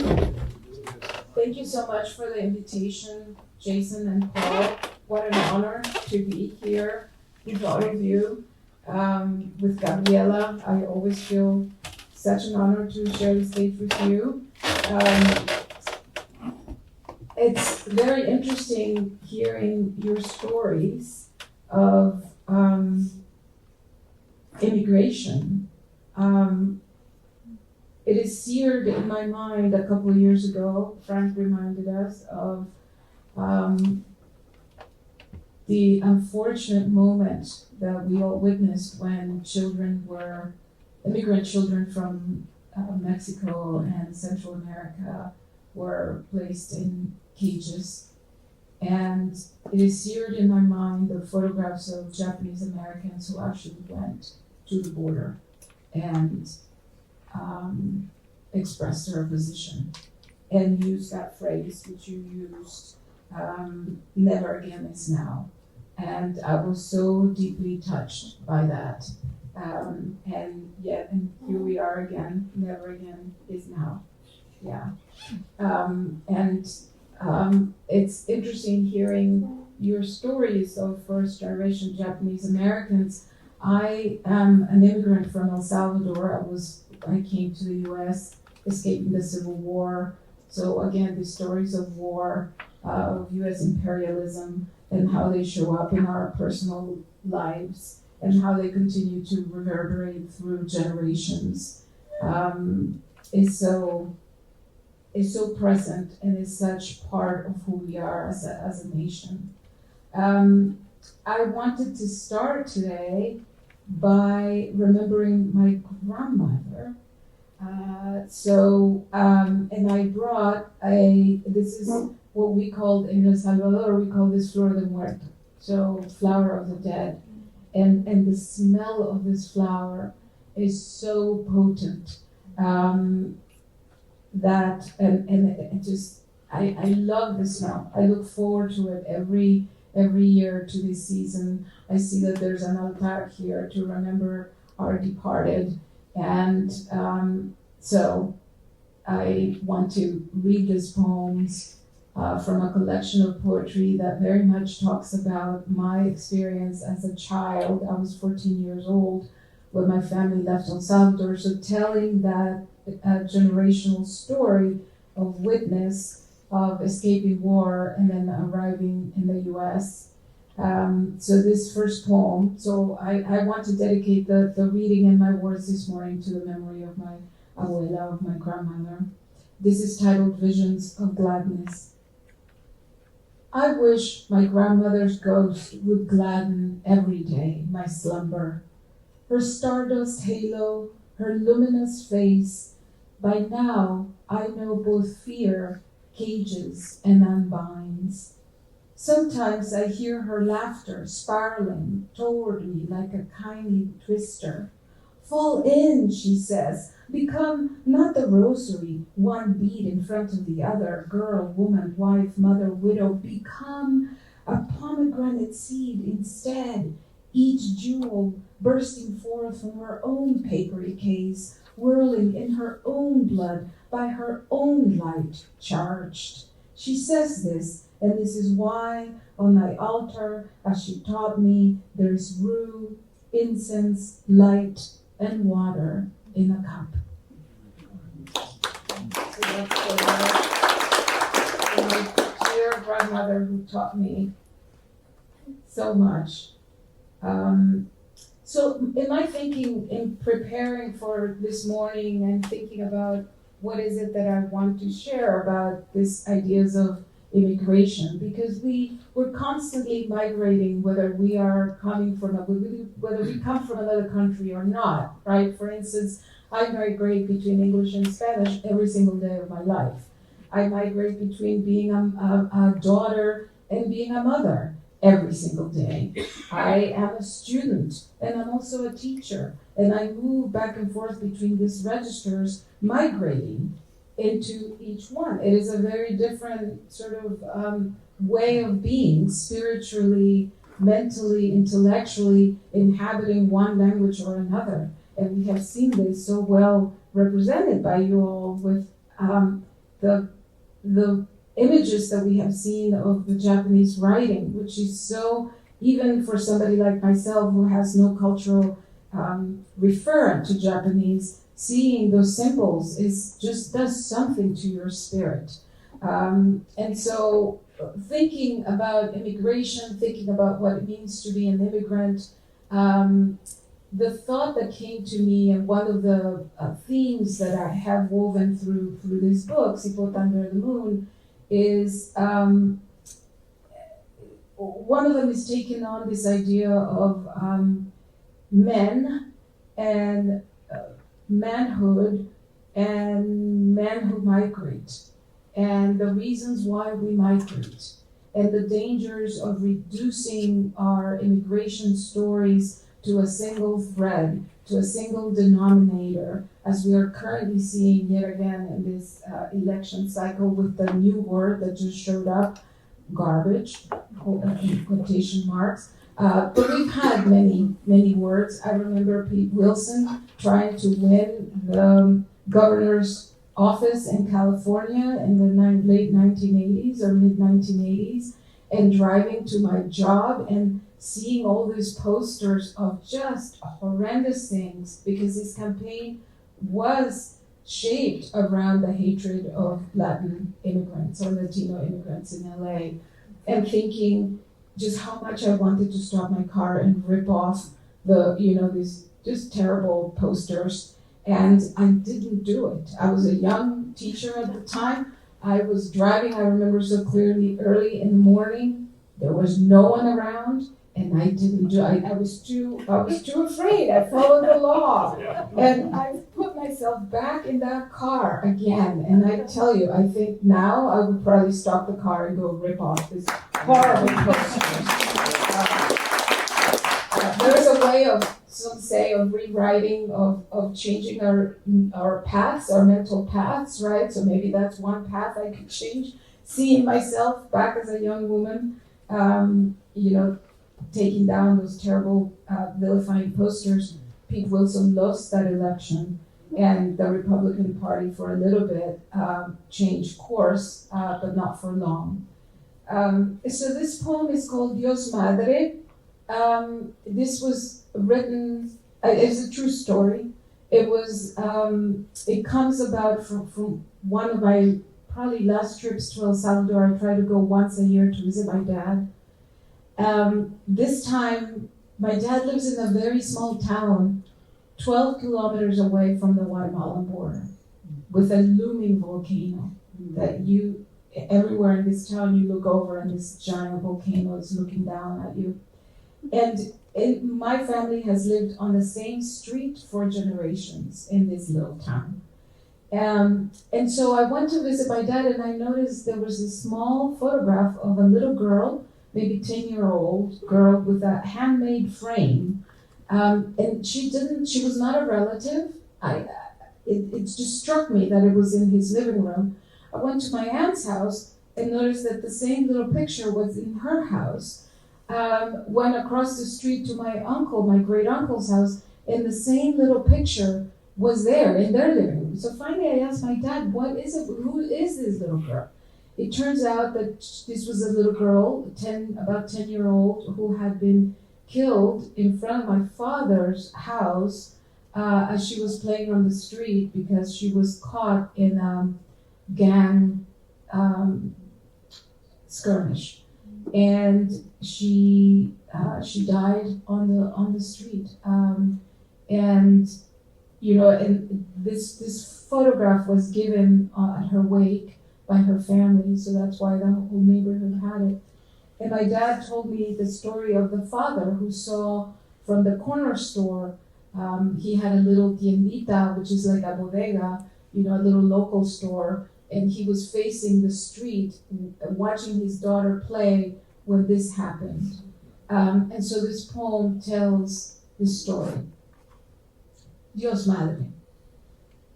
Thank you so much for the invitation, Jason and Paul. What an honor to be here with all of you. With Gabriella, I always feel such an honor to share the stage with you. It's very interesting hearing your stories of immigration. It is seared in my mind a couple of years ago. Frank reminded us of the unfortunate moment that we all witnessed when immigrant children from Mexico and Central America were placed in cages. And it is seared in my mind the photographs of Japanese Americans who actually went to the border and expressed their position and used that phrase which you used, never again is now. And I was so deeply touched by that. And here we are again, never again is now. Yeah. It's interesting hearing your stories of first generation Japanese Americans. I am an immigrant from El Salvador. I came to the US escaping the Civil War. So again, the stories of war, of US imperialism, and how they show up in our personal lives and how they continue to reverberate through generations is so present and is such part of who we are as a nation. I wanted to start today by remembering my grandmother. And I brought this is what we called in El Salvador, we call this Flor de Muerto, so flower of the dead. And the smell of this flower is so potent that I love the smell. I look forward to it every year to this season. I see that there's an altar here to remember our departed. And so I want to read these poems from a collection of poetry that very much talks about my experience as a child. I was 14 years old when my family left El Salvador. So telling that generational story of witness of escaping war and then arriving in the US. So this first poem, so I want to dedicate the reading and my words this morning to the memory of my abuela, of my grandmother. This is titled Visions of Gladness. I wish my grandmother's ghost would gladden every day my slumber. Her stardust halo, her luminous face, by now I know both fear cages and unbinds. Sometimes I hear her laughter spiraling toward me like a kindly twister. Fall in, she says. Become not the rosary, one bead in front of the other, girl, woman, wife, mother, widow. Become a pomegranate seed instead, each jewel bursting forth from her own papery case, whirling in her own blood, by her own light charged. She says this, and this is why on my altar, as she taught me, there is rue, incense, light, and water in a cup. So that's for my dear grandmother who taught me so much. So in my thinking, in preparing for this morning and thinking about what is it that I want to share about these ideas of immigration, because we're constantly migrating, whether we are coming from whether we come from another country or not, right? For instance, I migrate between English and Spanish every single day of my life. I migrate between being a daughter and being a mother every single day. I am a student and I'm also a teacher, and I move back and forth between these registers, migrating into each one. It is a very different sort of way of being, spiritually, mentally, intellectually, inhabiting one language or another. And we have seen this so well represented by you all with the images that we have seen of the Japanese writing, which is so, even for somebody like myself who has no cultural referent to Japanese, seeing those symbols just does something to your spirit. And so thinking about immigration, thinking about what it means to be an immigrant, the thought that came to me, and one of the themes that I have woven through this book, Sipot Under the Moon, is one of them is taking on this idea of men and manhood and men who migrate, and the reasons why we migrate, and the dangers of reducing our immigration stories to a single thread, to a single denominator, as we are currently seeing yet again in this election cycle with the new word that just showed up, garbage, in quotation marks. But we've had many, many words. I remember Pete Wilson trying to win the governor's office in California in the late 1980s or mid 1980s, and driving to my job and seeing all these posters of just horrendous things, because his campaign was shaped around the hatred of Latin immigrants or Latino immigrants in LA, and thinking just how much I wanted to stop my car and rip off these just terrible posters. And I didn't do it. I was a young teacher at the time. I was driving, I remember so clearly, early in the morning. There was no one around, and I didn't do it. I was too afraid. I followed the law. And I put myself back in that car again. And I tell you, I think now I would probably stop the car and go rip off this horrible posters. There's a way of, some say, of rewriting, of changing our paths, our mental paths, right? So maybe that's one path I could change. Seeing myself back as a young woman, taking down those terrible vilifying posters. Pete Wilson lost that election, and the Republican Party for a little bit changed course, but not for long. So this poem is called Dios Madre. This was written, it's a true story. It comes about from one of my probably last trips to El Salvador. I try to go once a year to visit my dad. This time, my dad lives in a very small town, 12 kilometers away from the Guatemalan border, with a looming volcano that everywhere in this town you look over and this giant volcano is looking down at you. And my family has lived on the same street for generations in this little town. And so I went to visit my dad, and I noticed there was this small photograph of a little girl, maybe 10-year-old girl with a handmade frame. And she was not a relative. It just struck me that it was in his living room. I went to my aunt's house and noticed that the same little picture was in her house. Went across the street to my uncle, my great uncle's house, and the same little picture was there in their living room. So finally I asked my dad, what is it? Who is this little girl? It turns out that this was a little girl, about 10-year-old, who had been killed in front of my father's house as she was playing on the street because she was caught in a gang skirmish. And she died on the street. And this photograph was given at her wake by her family, so that's why the whole neighborhood had it. And my dad told me the story of the father who saw from the corner store, he had a little tiendita, which is like a bodega, a little local store, and he was facing the street, watching his daughter play when this happened. And so this poem tells this story. Dios Madre.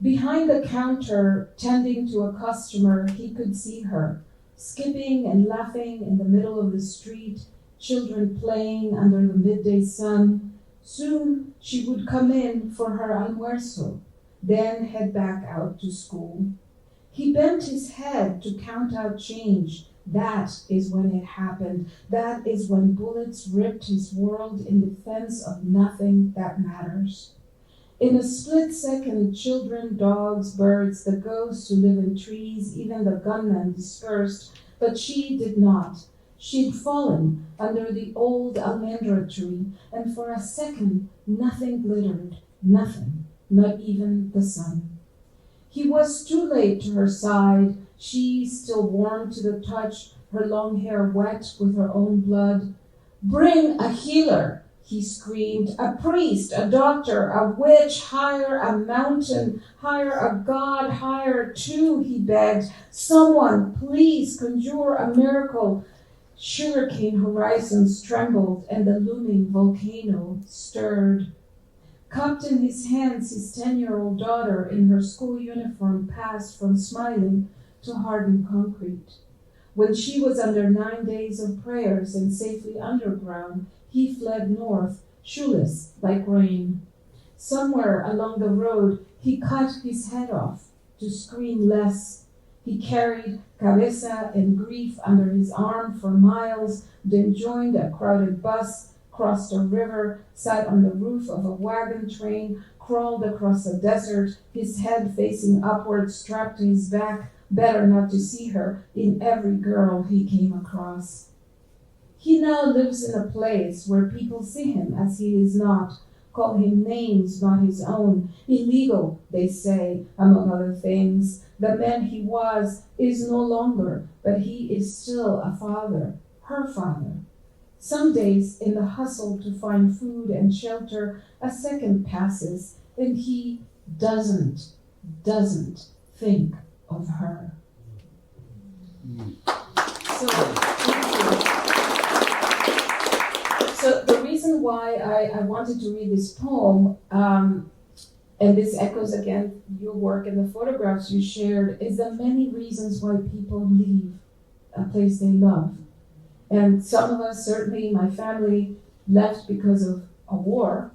Behind the counter, tending to a customer, he could see her, skipping and laughing in the middle of the street, children playing under the midday sun. Soon she would come in for her almuerzo, then head back out to school. He bent his head to count out change. That is when it happened. That is when bullets ripped his world in defense of nothing that matters. In a split second, children, dogs, birds, the ghosts who live in trees, even the gunmen dispersed, but she did not. She'd fallen under the old almendra tree, and for a second, nothing glittered, nothing, not even the sun. He was too late to her side, she still warm to the touch, her long hair wet with her own blood. Bring a healer, he screamed, a priest, a doctor, a witch, hire a mountain, hire a god, hire two, he begged. Someone, please conjure a miracle. Sugarcane horizons trembled and the looming volcano stirred. Cupped in his hands, his 10-year-old daughter in her school uniform passed from smiling to hardened concrete. When she was under 9 days of prayers and safely underground, he fled north, shoeless like rain. Somewhere along the road, he cut his head off to scream less. He carried cabeza and grief under his arm for miles, then joined a crowded bus, crossed a river, sat on the roof of a wagon train, crawled across a desert, his head facing upward, strapped to his back, better not to see her in every girl he came across. He now lives in a place where people see him as he is not, call him names not his own, illegal, they say, among other things. The man he was is no longer, but he is still a father, her father. Some days, in the hustle to find food and shelter, a second passes, and he doesn't think of her. So the reason why I wanted to read this poem, and this echoes again your work and the photographs you shared, is the many reasons why people leave a place they love. And some of us, certainly my family, left because of a war.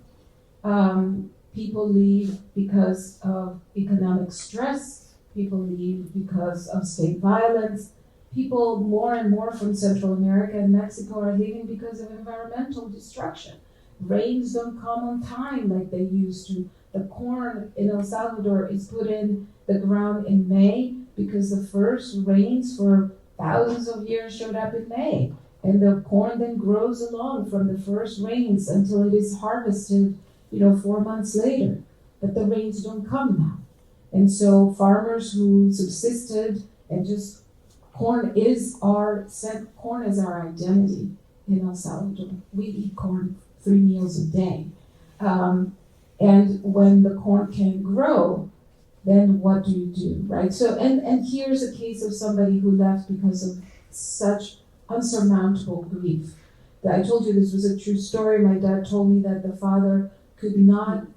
People leave because of economic stress. People leave because of state violence. People more and more from Central America and Mexico are leaving because of environmental destruction. Rains don't come on time like they used to. The corn in El Salvador is put in the ground in May because the first rains for thousands of years showed up in May. And the corn then grows along from the first rains until it is harvested, 4 months later. But the rains don't come now. And so farmers who subsisted and just corn is our identity in El Salvador. We eat corn 3 meals a day. And when the corn can't grow, then what do you do, right? So, and here's a case of somebody who left because of such unsurmountable grief. I told you this was a true story. My dad told me that the father could not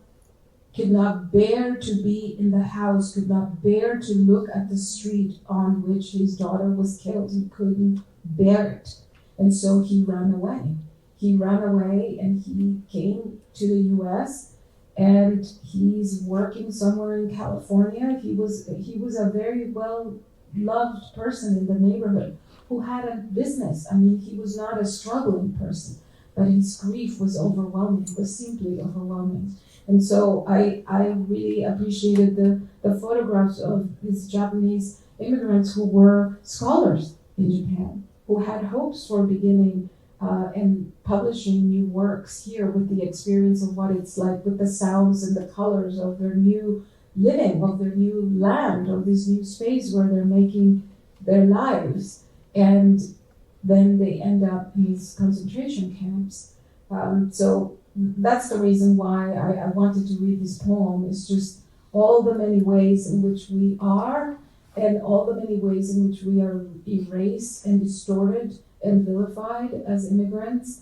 bear to be in the house, could not bear to look at the street on which his daughter was killed. He couldn't bear it. And so he ran away. He ran away and he came to the US and he's working somewhere in California. He was a very well-loved person in the neighborhood who had a business. I mean, he was not a struggling person, but his grief was overwhelming. It was simply overwhelming. And so I really appreciated the photographs of these Japanese immigrants who were scholars in Japan, who had hopes for beginning and publishing new works here with the experience of what it's like, with the sounds and the colors of their new living, of their new land, of this new space where they're making their lives. And then they end up in these concentration camps. So that's the reason why I wanted to read this poem. It's just all the many ways in which we are, and all the many ways in which we are erased and distorted and vilified as immigrants.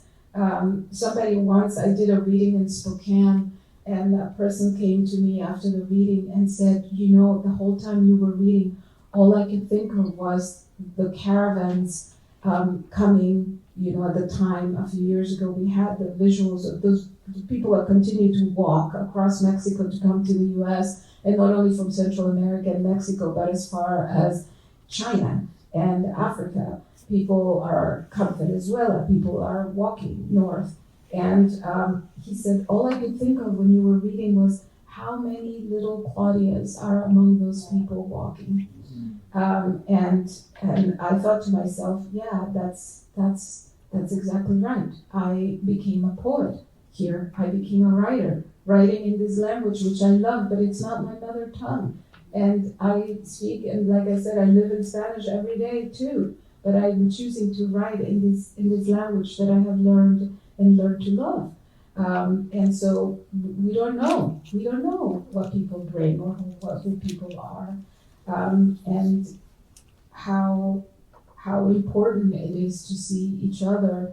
Somebody once, I did a reading in Spokane, and a person came to me after the reading and said, the whole time you were reading, all I could think of was the caravans coming, at the time, a few years ago, we had the visuals of those people that continue to walk across Mexico to come to the US, and not only from Central America and Mexico, but as far as China and Africa. People are come from Venezuela, people are walking north. And he said, all I could think of when you were reading was how many little Claudias are among those people walking. And I thought to myself, yeah, that's exactly right. I became a poet here. I became a writer, writing in this language, which I love, but it's not my mother tongue. And I speak, and like I said, I live in Spanish every day too. But I'm choosing to write in this language that I have learned to love. And so we don't know what people bring or who people are, and how important it is to see each other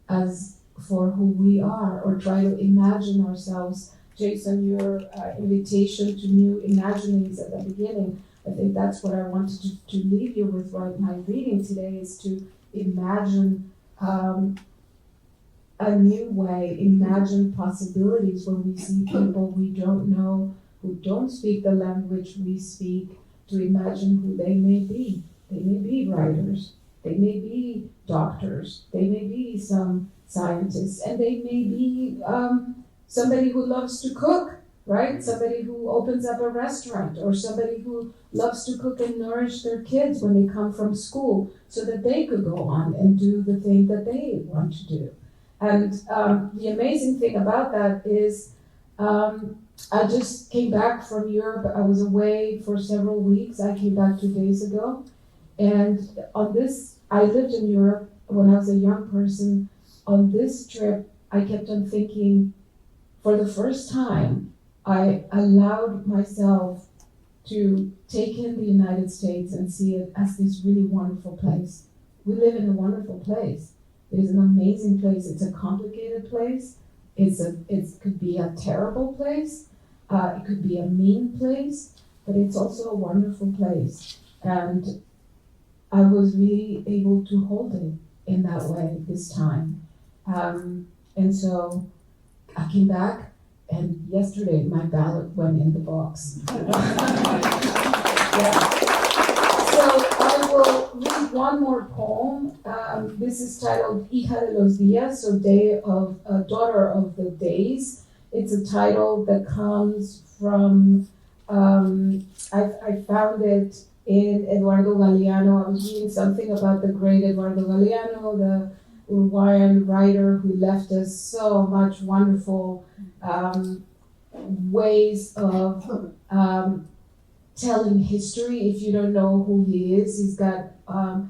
as for who we are, or try to imagine ourselves. Jason, your invitation to new imaginings at the beginning, I think that's what I wanted to leave you with right my reading today, is to imagine a new way, imagine possibilities when we see people we don't know, who don't speak the language we speak, to imagine who they may be. They may be writers, they may be doctors, they may be some scientists, and they may be somebody who loves to cook, right? Somebody who opens up a restaurant, or somebody who loves to cook and nourish their kids when they come from school so that they could go on and do the thing that they want to do. And the amazing thing about that is I just came back from Europe. I was away for several weeks. I came back 2 days ago. And I lived in Europe when I was a young person. On this trip, I kept on thinking, for the first time, I allowed myself to take in the United States and see it as this really wonderful place. We live in a wonderful place. It is an amazing place. It's a complicated place. It could be a terrible place. It could be a mean place, but it's also a wonderful place. And I was really able to hold it in that way this time. And so I came back, and yesterday my ballot went in the box. Yeah. So I will read one more poem. This is titled Hija de los Días, so Daughter of the Days. It's a title that comes from, I found it in Eduardo Galeano. I was reading something about the great Eduardo Galeano, Uruguayan writer who left us so much wonderful ways of telling history. If you don't know who he is, he's got a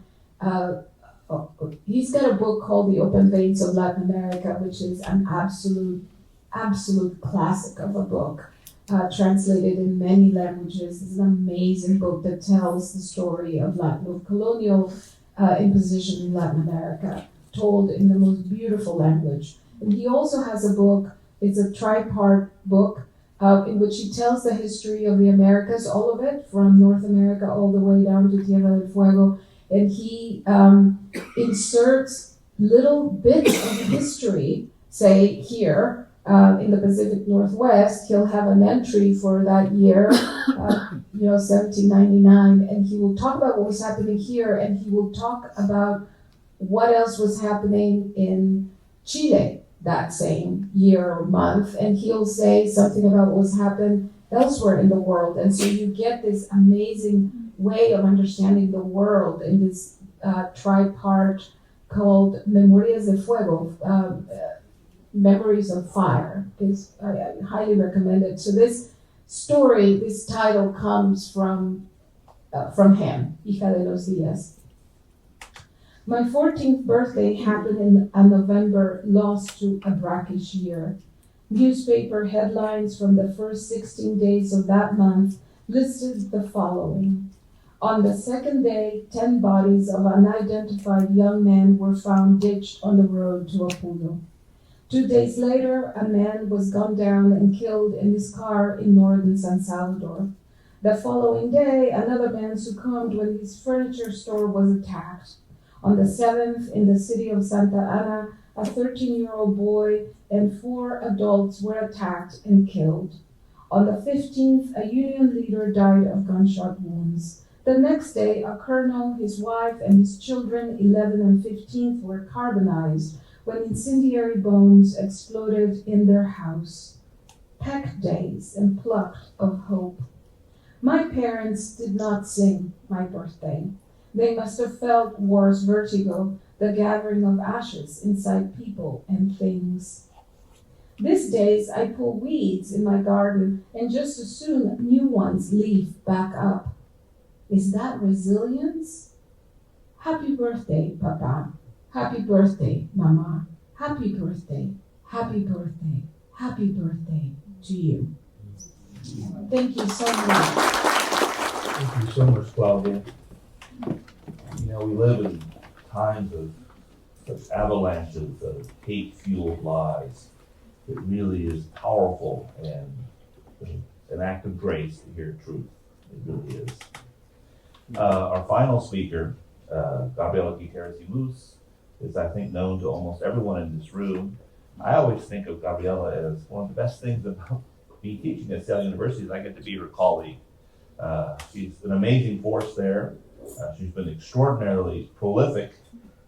book called The Open Veins of Latin America, which is an absolute classic of a book, translated in many languages. It's an amazing book that tells the story of colonial imposition in Latin America, told in the most beautiful language. And he also has a book, it's a tripart book, in which he tells the history of the Americas, all of it, from North America all the way down to Tierra del Fuego. And he inserts little bits of history, say here, in the Pacific Northwest. He'll have an entry for that year, 1799, and he will talk about what was happening here, and he will talk about what else was happening in Chile that same year or month, and he'll say something about what was happened elsewhere in the world. And so you get this amazing way of understanding the world in this tripart called Memorias de Fuego, Memories of Fire. I highly recommend it. So this story, this title comes from him, Hija de los Días. My 14th birthday happened in a November lost to a brackish year. Newspaper headlines from the first 16 days of that month listed the following. On the second day, 10 bodies of unidentified young men were found ditched on the road to Apullo. 2 days later, a man was gunned down and killed in his car in northern San Salvador. The following day, another man succumbed when his furniture store was attacked. On the 7th, in the city of Santa Ana, a 13-year-old boy and 4 adults were attacked and killed. On the 15th, a union leader died of gunshot wounds. The next day, a colonel, his wife, and his children, 11 and 15, were carbonized when incendiary bombs exploded in their house. Peck days and plucked of hope. My parents did not sing my birthday. They must have felt war's vertigo, the gathering of ashes inside people and things. These days, I pull weeds in my garden, and just as soon new ones leaf back up. Is that resilience? Happy birthday, Papa. Happy birthday, Mama. Happy birthday, happy birthday, happy birthday to you. Thank you so much. Thank you so much, Claudia. We live in times of such avalanches of hate-fueled lies. It really is powerful and an act of grace to hear truth. It really is. Our final speaker, Gabriella Gutiérrez Muhs, is, I think, known to almost everyone in this room. I always think of Gabriella as one of the best things about me teaching at Yale University is I get to be her colleague. She's an amazing force there. She's been extraordinarily prolific.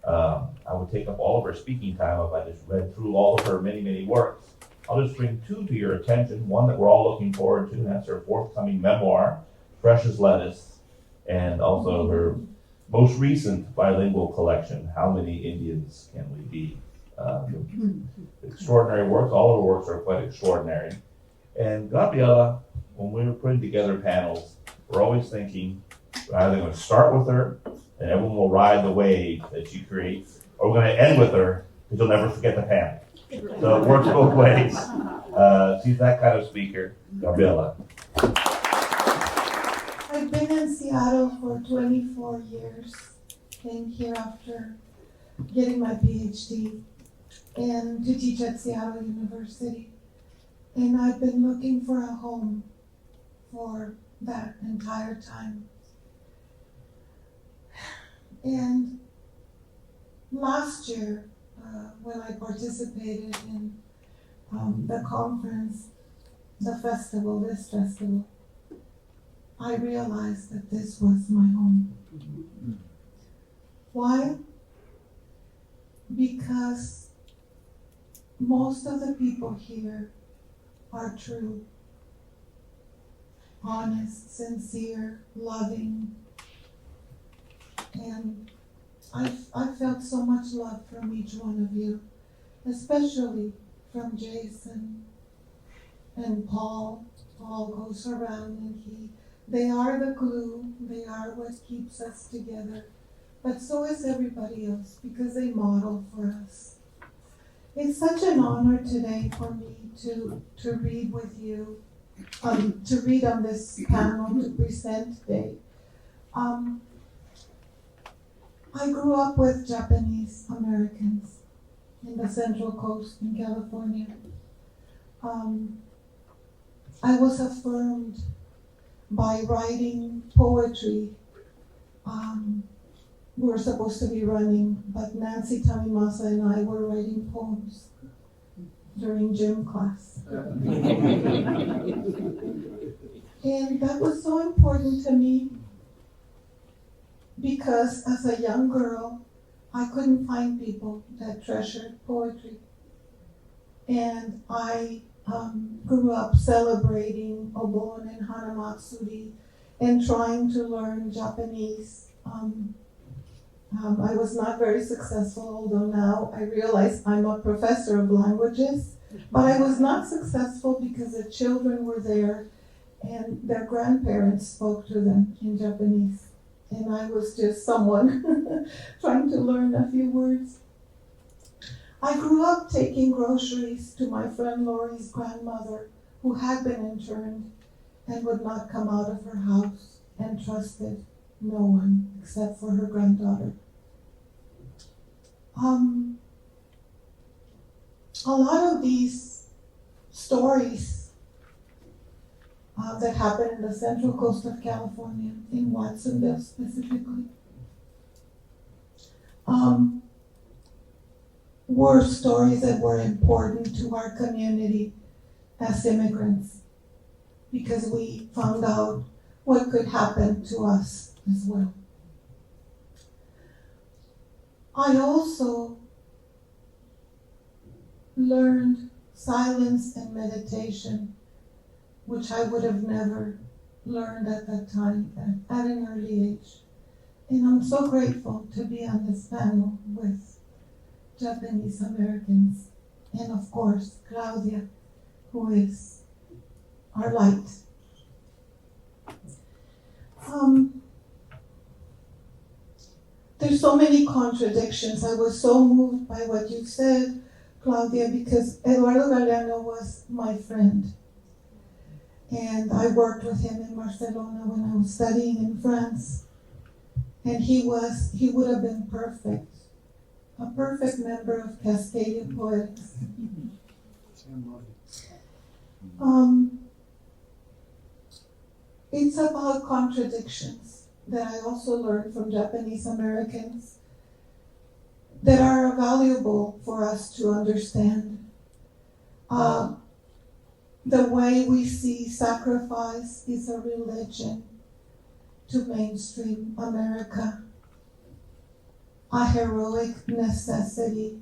I would take up all of her speaking time if I just read through all of her many, many works. I'll just bring 2 to your attention, one that we're all looking forward to, and that's her forthcoming memoir, Fresh as Lettuce, and also her most recent bilingual collection, How Many Indians Can We Be? Extraordinary works. All of her works are quite extraordinary. And Gabriella, when we were putting together panels, we're always thinking, we're either going to start with her, and everyone will ride the wave that she creates, or we're going to end with her, because you'll never forget the panel. So it works both ways. She's that kind of speaker, Gabriella. I've been in Seattle for 24 years. Came here after getting my PhD and to teach at Seattle University. And I've been looking for a home for that entire time. And last year, when I participated in the conference, this festival, I realized that this was my home. Why? Because most of the people here are true, honest, sincere, loving, and I felt so much love from each one of you, especially from Jason and Paul. Paul goes around and they are the glue, they are what keeps us together. But so is everybody else because they model for us. It's such an honor today for me to read with you, to read on this panel, to present today. I grew up with Japanese Americans in the Central Coast in California. I was affirmed by writing poetry. We were supposed to be running, but Nancy Tamimasa and I were writing poems during gym class. And that was so important to me because as a young girl, I couldn't find people that treasured poetry. And I grew up celebrating Obon and Hanamatsuri and trying to learn Japanese. I was not very successful, although now I realize I'm a professor of languages, but I was not successful because the children were there and their grandparents spoke to them in Japanese. And I was just someone trying to learn a few words. I grew up taking groceries to my friend Lori's grandmother, who had been interned and would not come out of her house and trusted no one except for her granddaughter. A lot of these stories that happen in the Central Coast of California, in Watsonville specifically, were stories that were important to our community as immigrants because we found out what could happen to us as well. I also learned silence and meditation, which I would have never learned at that time, at an early age. And I'm so grateful to be on this panel with Japanese Americans, and of course, Claudia, who is our light. There's so many contradictions. I was so moved by what you said, Claudia, because Eduardo Galeano was my friend. And I worked with him in Barcelona when I was studying in France. And he would have been perfect, a perfect member of Cascadia Poetics. It's about contradictions that I also learned from Japanese Americans that are valuable for us to understand. The way we see sacrifice is a religion to mainstream America, a heroic necessity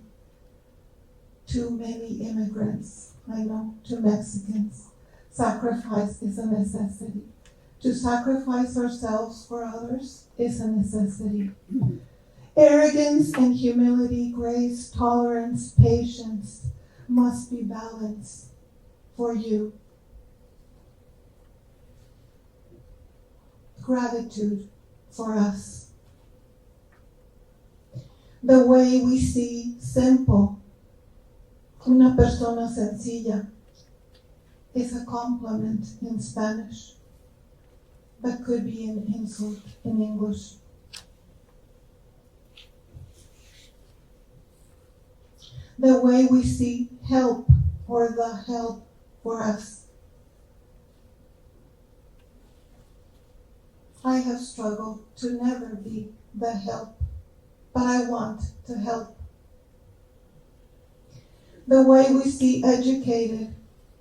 to many immigrants, I know, to Mexicans. Sacrifice is a necessity. To sacrifice ourselves for others is a necessity. Arrogance and humility, grace, tolerance, patience must be balanced for you. Gratitude for us. The way we see simple, una persona sencilla, is a compliment in Spanish, but could be an insult in English. The way we see help or the help for us. I have struggled to never be the help, but I want to help. The way we see educated,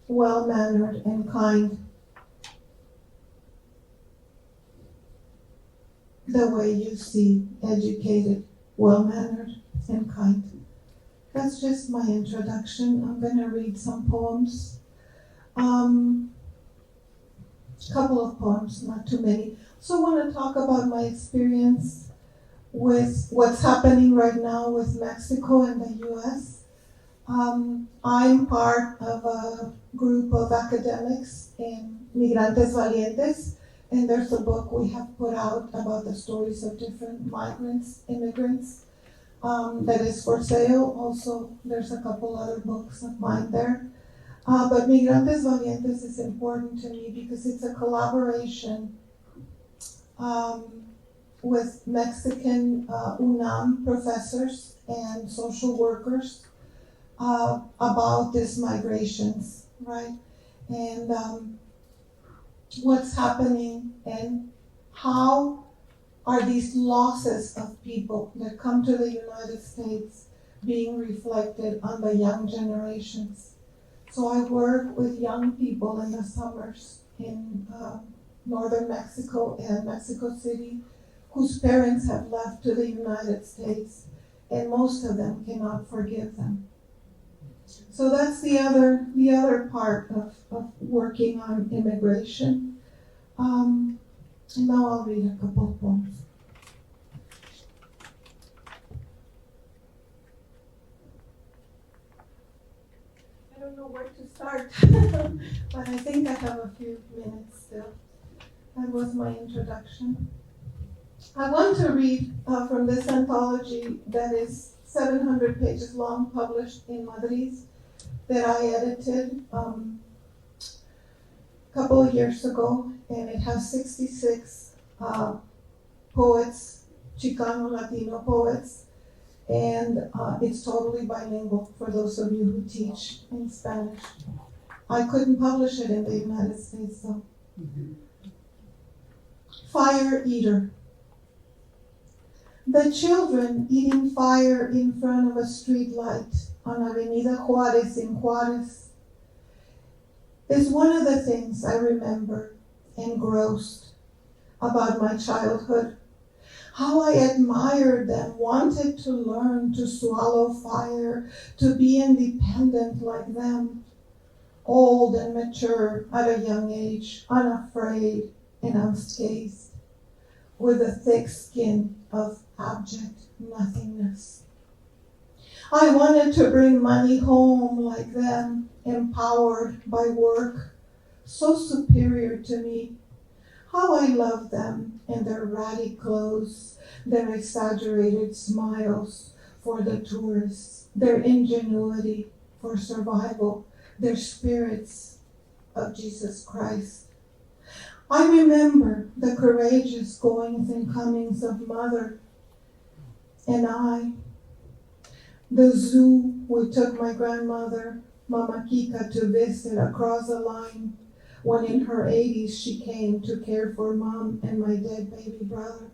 well-mannered, and kind. The way you see educated, well-mannered, and kind. That's just my introduction. I'm going to read some poems. A couple of poems, not too many. So I want to talk about my experience with what's happening right now with Mexico and the US. I'm part of a group of academics in Migrantes Valientes, and there's a book we have put out about the stories of different migrants, immigrants, that is for sale. Also, there's a couple other books of mine there. But Migrantes Valientes is important to me because it's a collaboration with Mexican UNAM professors and social workers about these migrations, right? And what's happening and how are these losses of people that come to the United States being reflected on the young generations. So I work with young people in the summers in northern Mexico and Mexico City whose parents have left to the United States, and most of them cannot forgive them. So that's the other part of working on immigration. And now I'll read a couple of poems. I don't know where to start, but I think I have a few minutes still. That was my introduction. I want to read from this anthology that is 700 pages long, published in Madrid, that I edited a couple of years ago, and it has 66 poets, Chicano Latino poets, and it's totally bilingual for those of you who teach in Spanish. I couldn't publish it in the United States though. Fire Eater. The children eating fire in front of a street light on Avenida Juárez in Juárez is one of the things I remember engrossed about my childhood. How I admired them, wanted to learn to swallow fire, to be independent like them, old and mature at a young age, unafraid and unscathed, with a thick skin of abject nothingness. I wanted to bring money home like them, empowered by work, so superior to me. How I loved them and their ratty clothes, their exaggerated smiles for the tourists, their ingenuity for survival, their spirits of Jesus Christ. I remember the courageous goings and comings of Mother and I. The zoo we took my grandmother, Mama Kika, to visit across the line when in her 80s she came to care for Mom and my dead baby brother.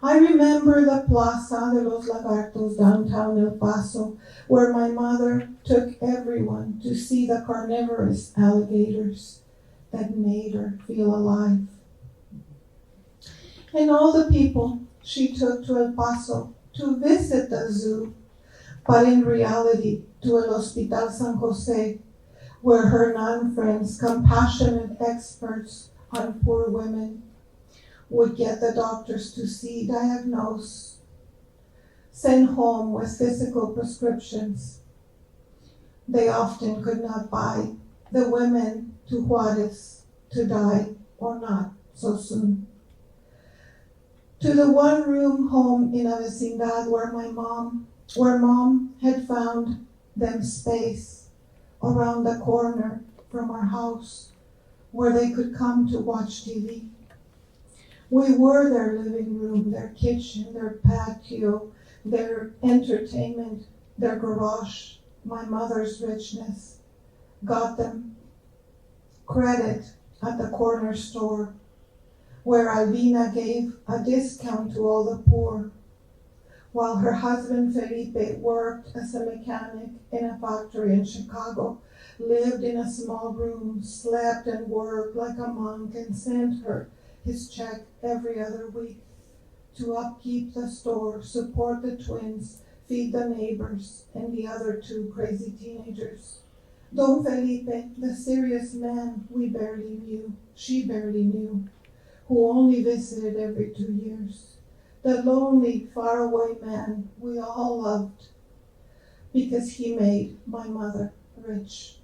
I remember the Plaza de los Lagartos downtown El Paso, where my mother took everyone to see the carnivorous alligators that made her feel alive. And all the people she took to El Paso to visit the zoo, but in reality to El Hospital San Jose, where her nun-friends, compassionate experts on poor women, would get the doctors to see, diagnose, send home with physical prescriptions they often could not buy, the women to Juárez to die or not so soon. To the one-room home in a vecindad where Mom had found them space around the corner from our house where they could come to watch TV. We were their living room, their kitchen, their patio, their entertainment, their garage. My mother's richness got them credit at the corner store where Albina gave a discount to all the poor, while her husband Felipe worked as a mechanic in a factory in Chicago, lived in a small room, slept and worked like a monk, and sent her his check every other week to upkeep the store, support the twins, feed the neighbors, and the other two crazy teenagers. Don Felipe, the serious man we barely knew, she barely knew, who only visited every 2 years, the lonely, faraway man we all loved, because he made my mother rich.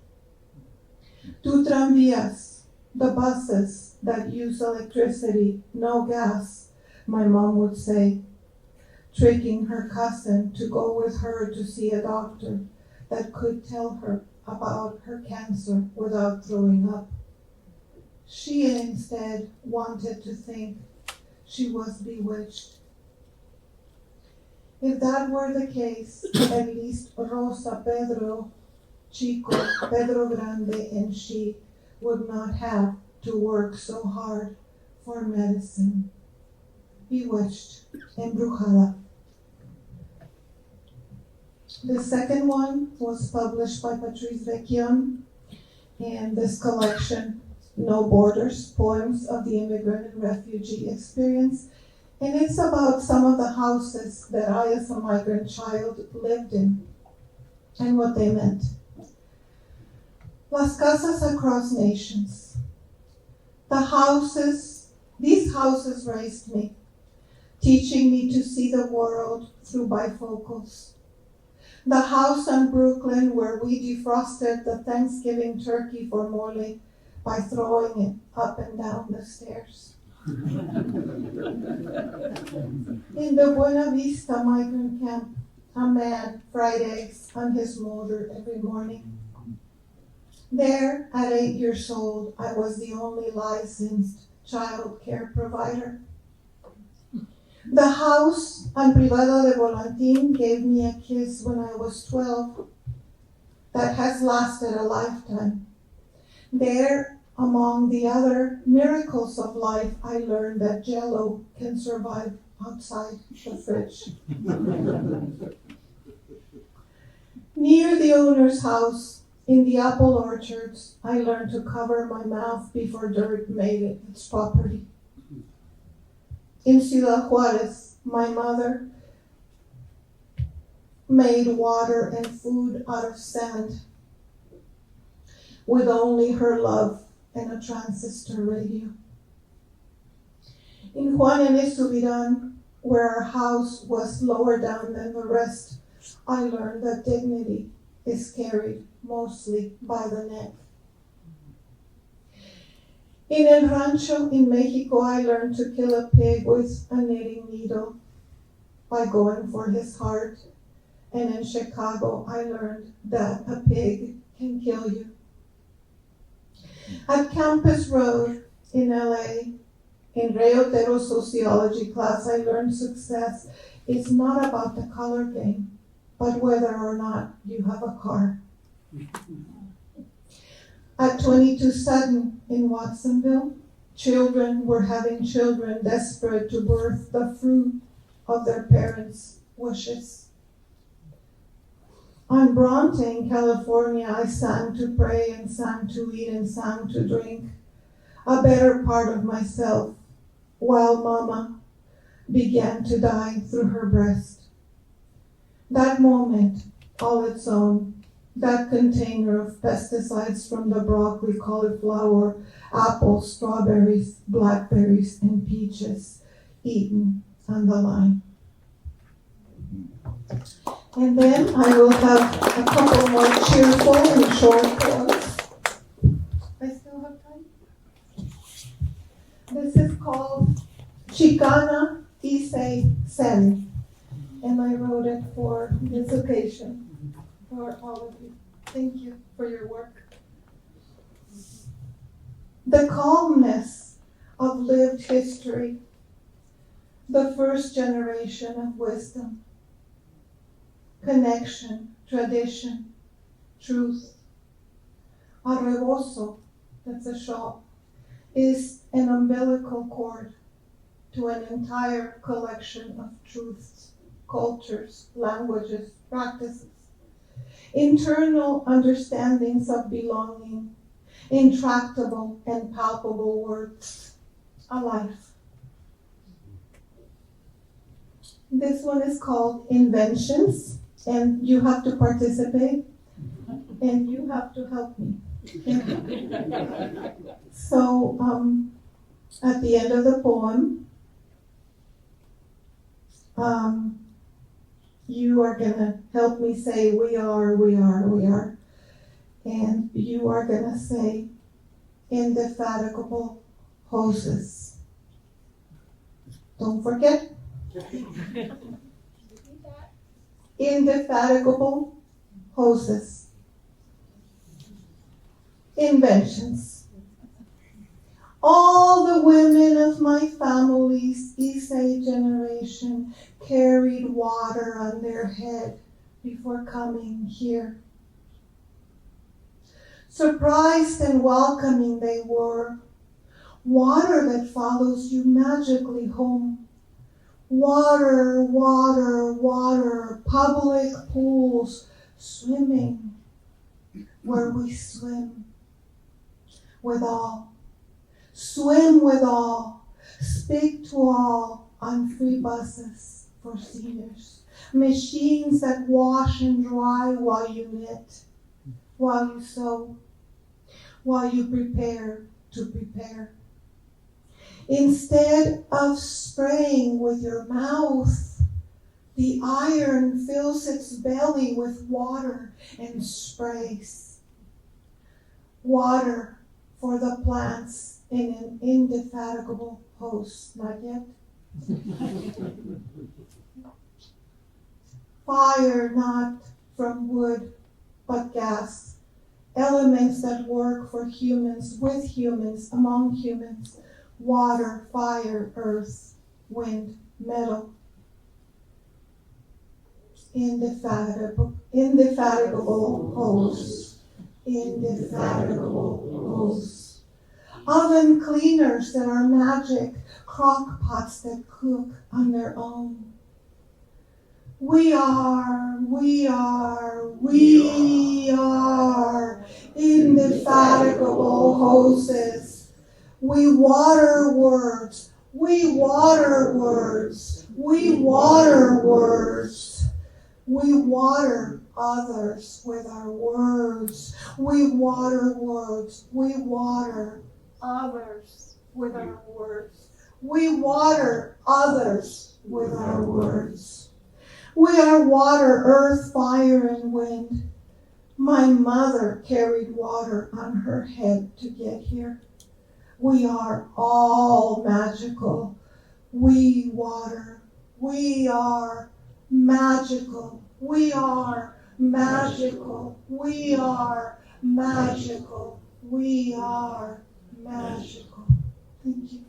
Two tranvías, the buses that use electricity, no gas, my mom would say, tricking her cousin to go with her to see a doctor that could tell her about her cancer without throwing up. She instead wanted to think she was bewitched. If that were the case, at least Rosa, Pedro, Chico, Pedro Grande, and she would not have to work so hard for medicine. Bewitched, embrujada. The second one was published by Patrice Vecchione, and this collection, No Borders, Poems of the Immigrant and Refugee Experience, and it's about some of the houses that I as a migrant child lived in and what they meant. Las casas across nations. These houses raised me, teaching me to see the world through bifocals. The house in Brooklyn where we defrosted the Thanksgiving turkey for mole by throwing it up and down the stairs. In the Buena Vista migrant camp, a man fried eggs on his motor every morning. There, at 8 years old, I was the only licensed child care provider. The house on Privado de Volantín gave me a kiss when I was 12 that has lasted a lifetime. There, among the other miracles of life, I learned that Jell-O can survive outside the fridge. Near the owner's house, in the apple orchards, I learned to cover my mouth before dirt made it its property. In Ciudad Juárez, my mother made water and food out of sand with only her love and a transistor radio. In Juan N. Subirán, where our house was lower down than the rest, I learned that dignity is carried mostly by the neck. In El Rancho in Mexico, I learned to kill a pig with a knitting needle by going for his heart. And in Chicago, I learned that a pig can kill you. At Campus Road in LA, in Ray Otero's sociology class, I learned success is not about the color game, but whether or not you have a car. At 22 Sutton in Watsonville, children were having children desperate to birth the fruit of their parents' wishes. On Bronte in California, I sang to pray and sang to eat and sang to drink, a better part of myself, while Mama began to die through her breast. That moment, all its own, that container of pesticides from the broccoli, cauliflower, apples, strawberries, blackberries, and peaches eaten on the line. And then I will have a couple more cheerful and short poems. I still have time? This is called Chicana Issei Zen, and I wrote it for this occasion. For all of you. Thank you for your work. The calmness of lived history, the first generation of wisdom, connection, tradition, truth. A rebozo, that's a shawl, is an umbilical cord to an entire collection of truths, cultures, languages, practices. Internal understandings of belonging, intractable and palpable words, a life. This one is called Inventions, and you have to participate, and you have to help me. So, at the end of the poem, You are gonna help me say we are, we are, we are. And you are gonna say indefatigable hoses. Don't forget. Indefatigable hoses. Inventions. All the women of my family's Issei generation carried water on their head before coming here. Surprised and welcoming they were. Water that follows you magically home. Water, water, water, public pools, swimming where we swim with all. Swim with all, speak to all on free buses for seniors. Machines that wash and dry while you knit, while you sew, while you prepare to prepare. Instead of spraying with your mouth, the iron fills its belly with water and sprays. Water for the plants in an indefatigable hose. Not yet. Fire not from wood, but gas. Elements that work for humans, with humans, among humans. Water, fire, earth, wind, metal. Indefatigable hose. Indefatigable hose. Oven cleaners that are magic, crock pots that cook on their own. We are indefatigable hoses. We water words, we water words, we water words. We water others with our words. We water words, we water others with our words. We water others with our words. We are water, earth, fire, and wind. My mother carried water on her head to get here. We are all magical. We water. We are magical. We are magical. We are magical. We are magical. Thank you.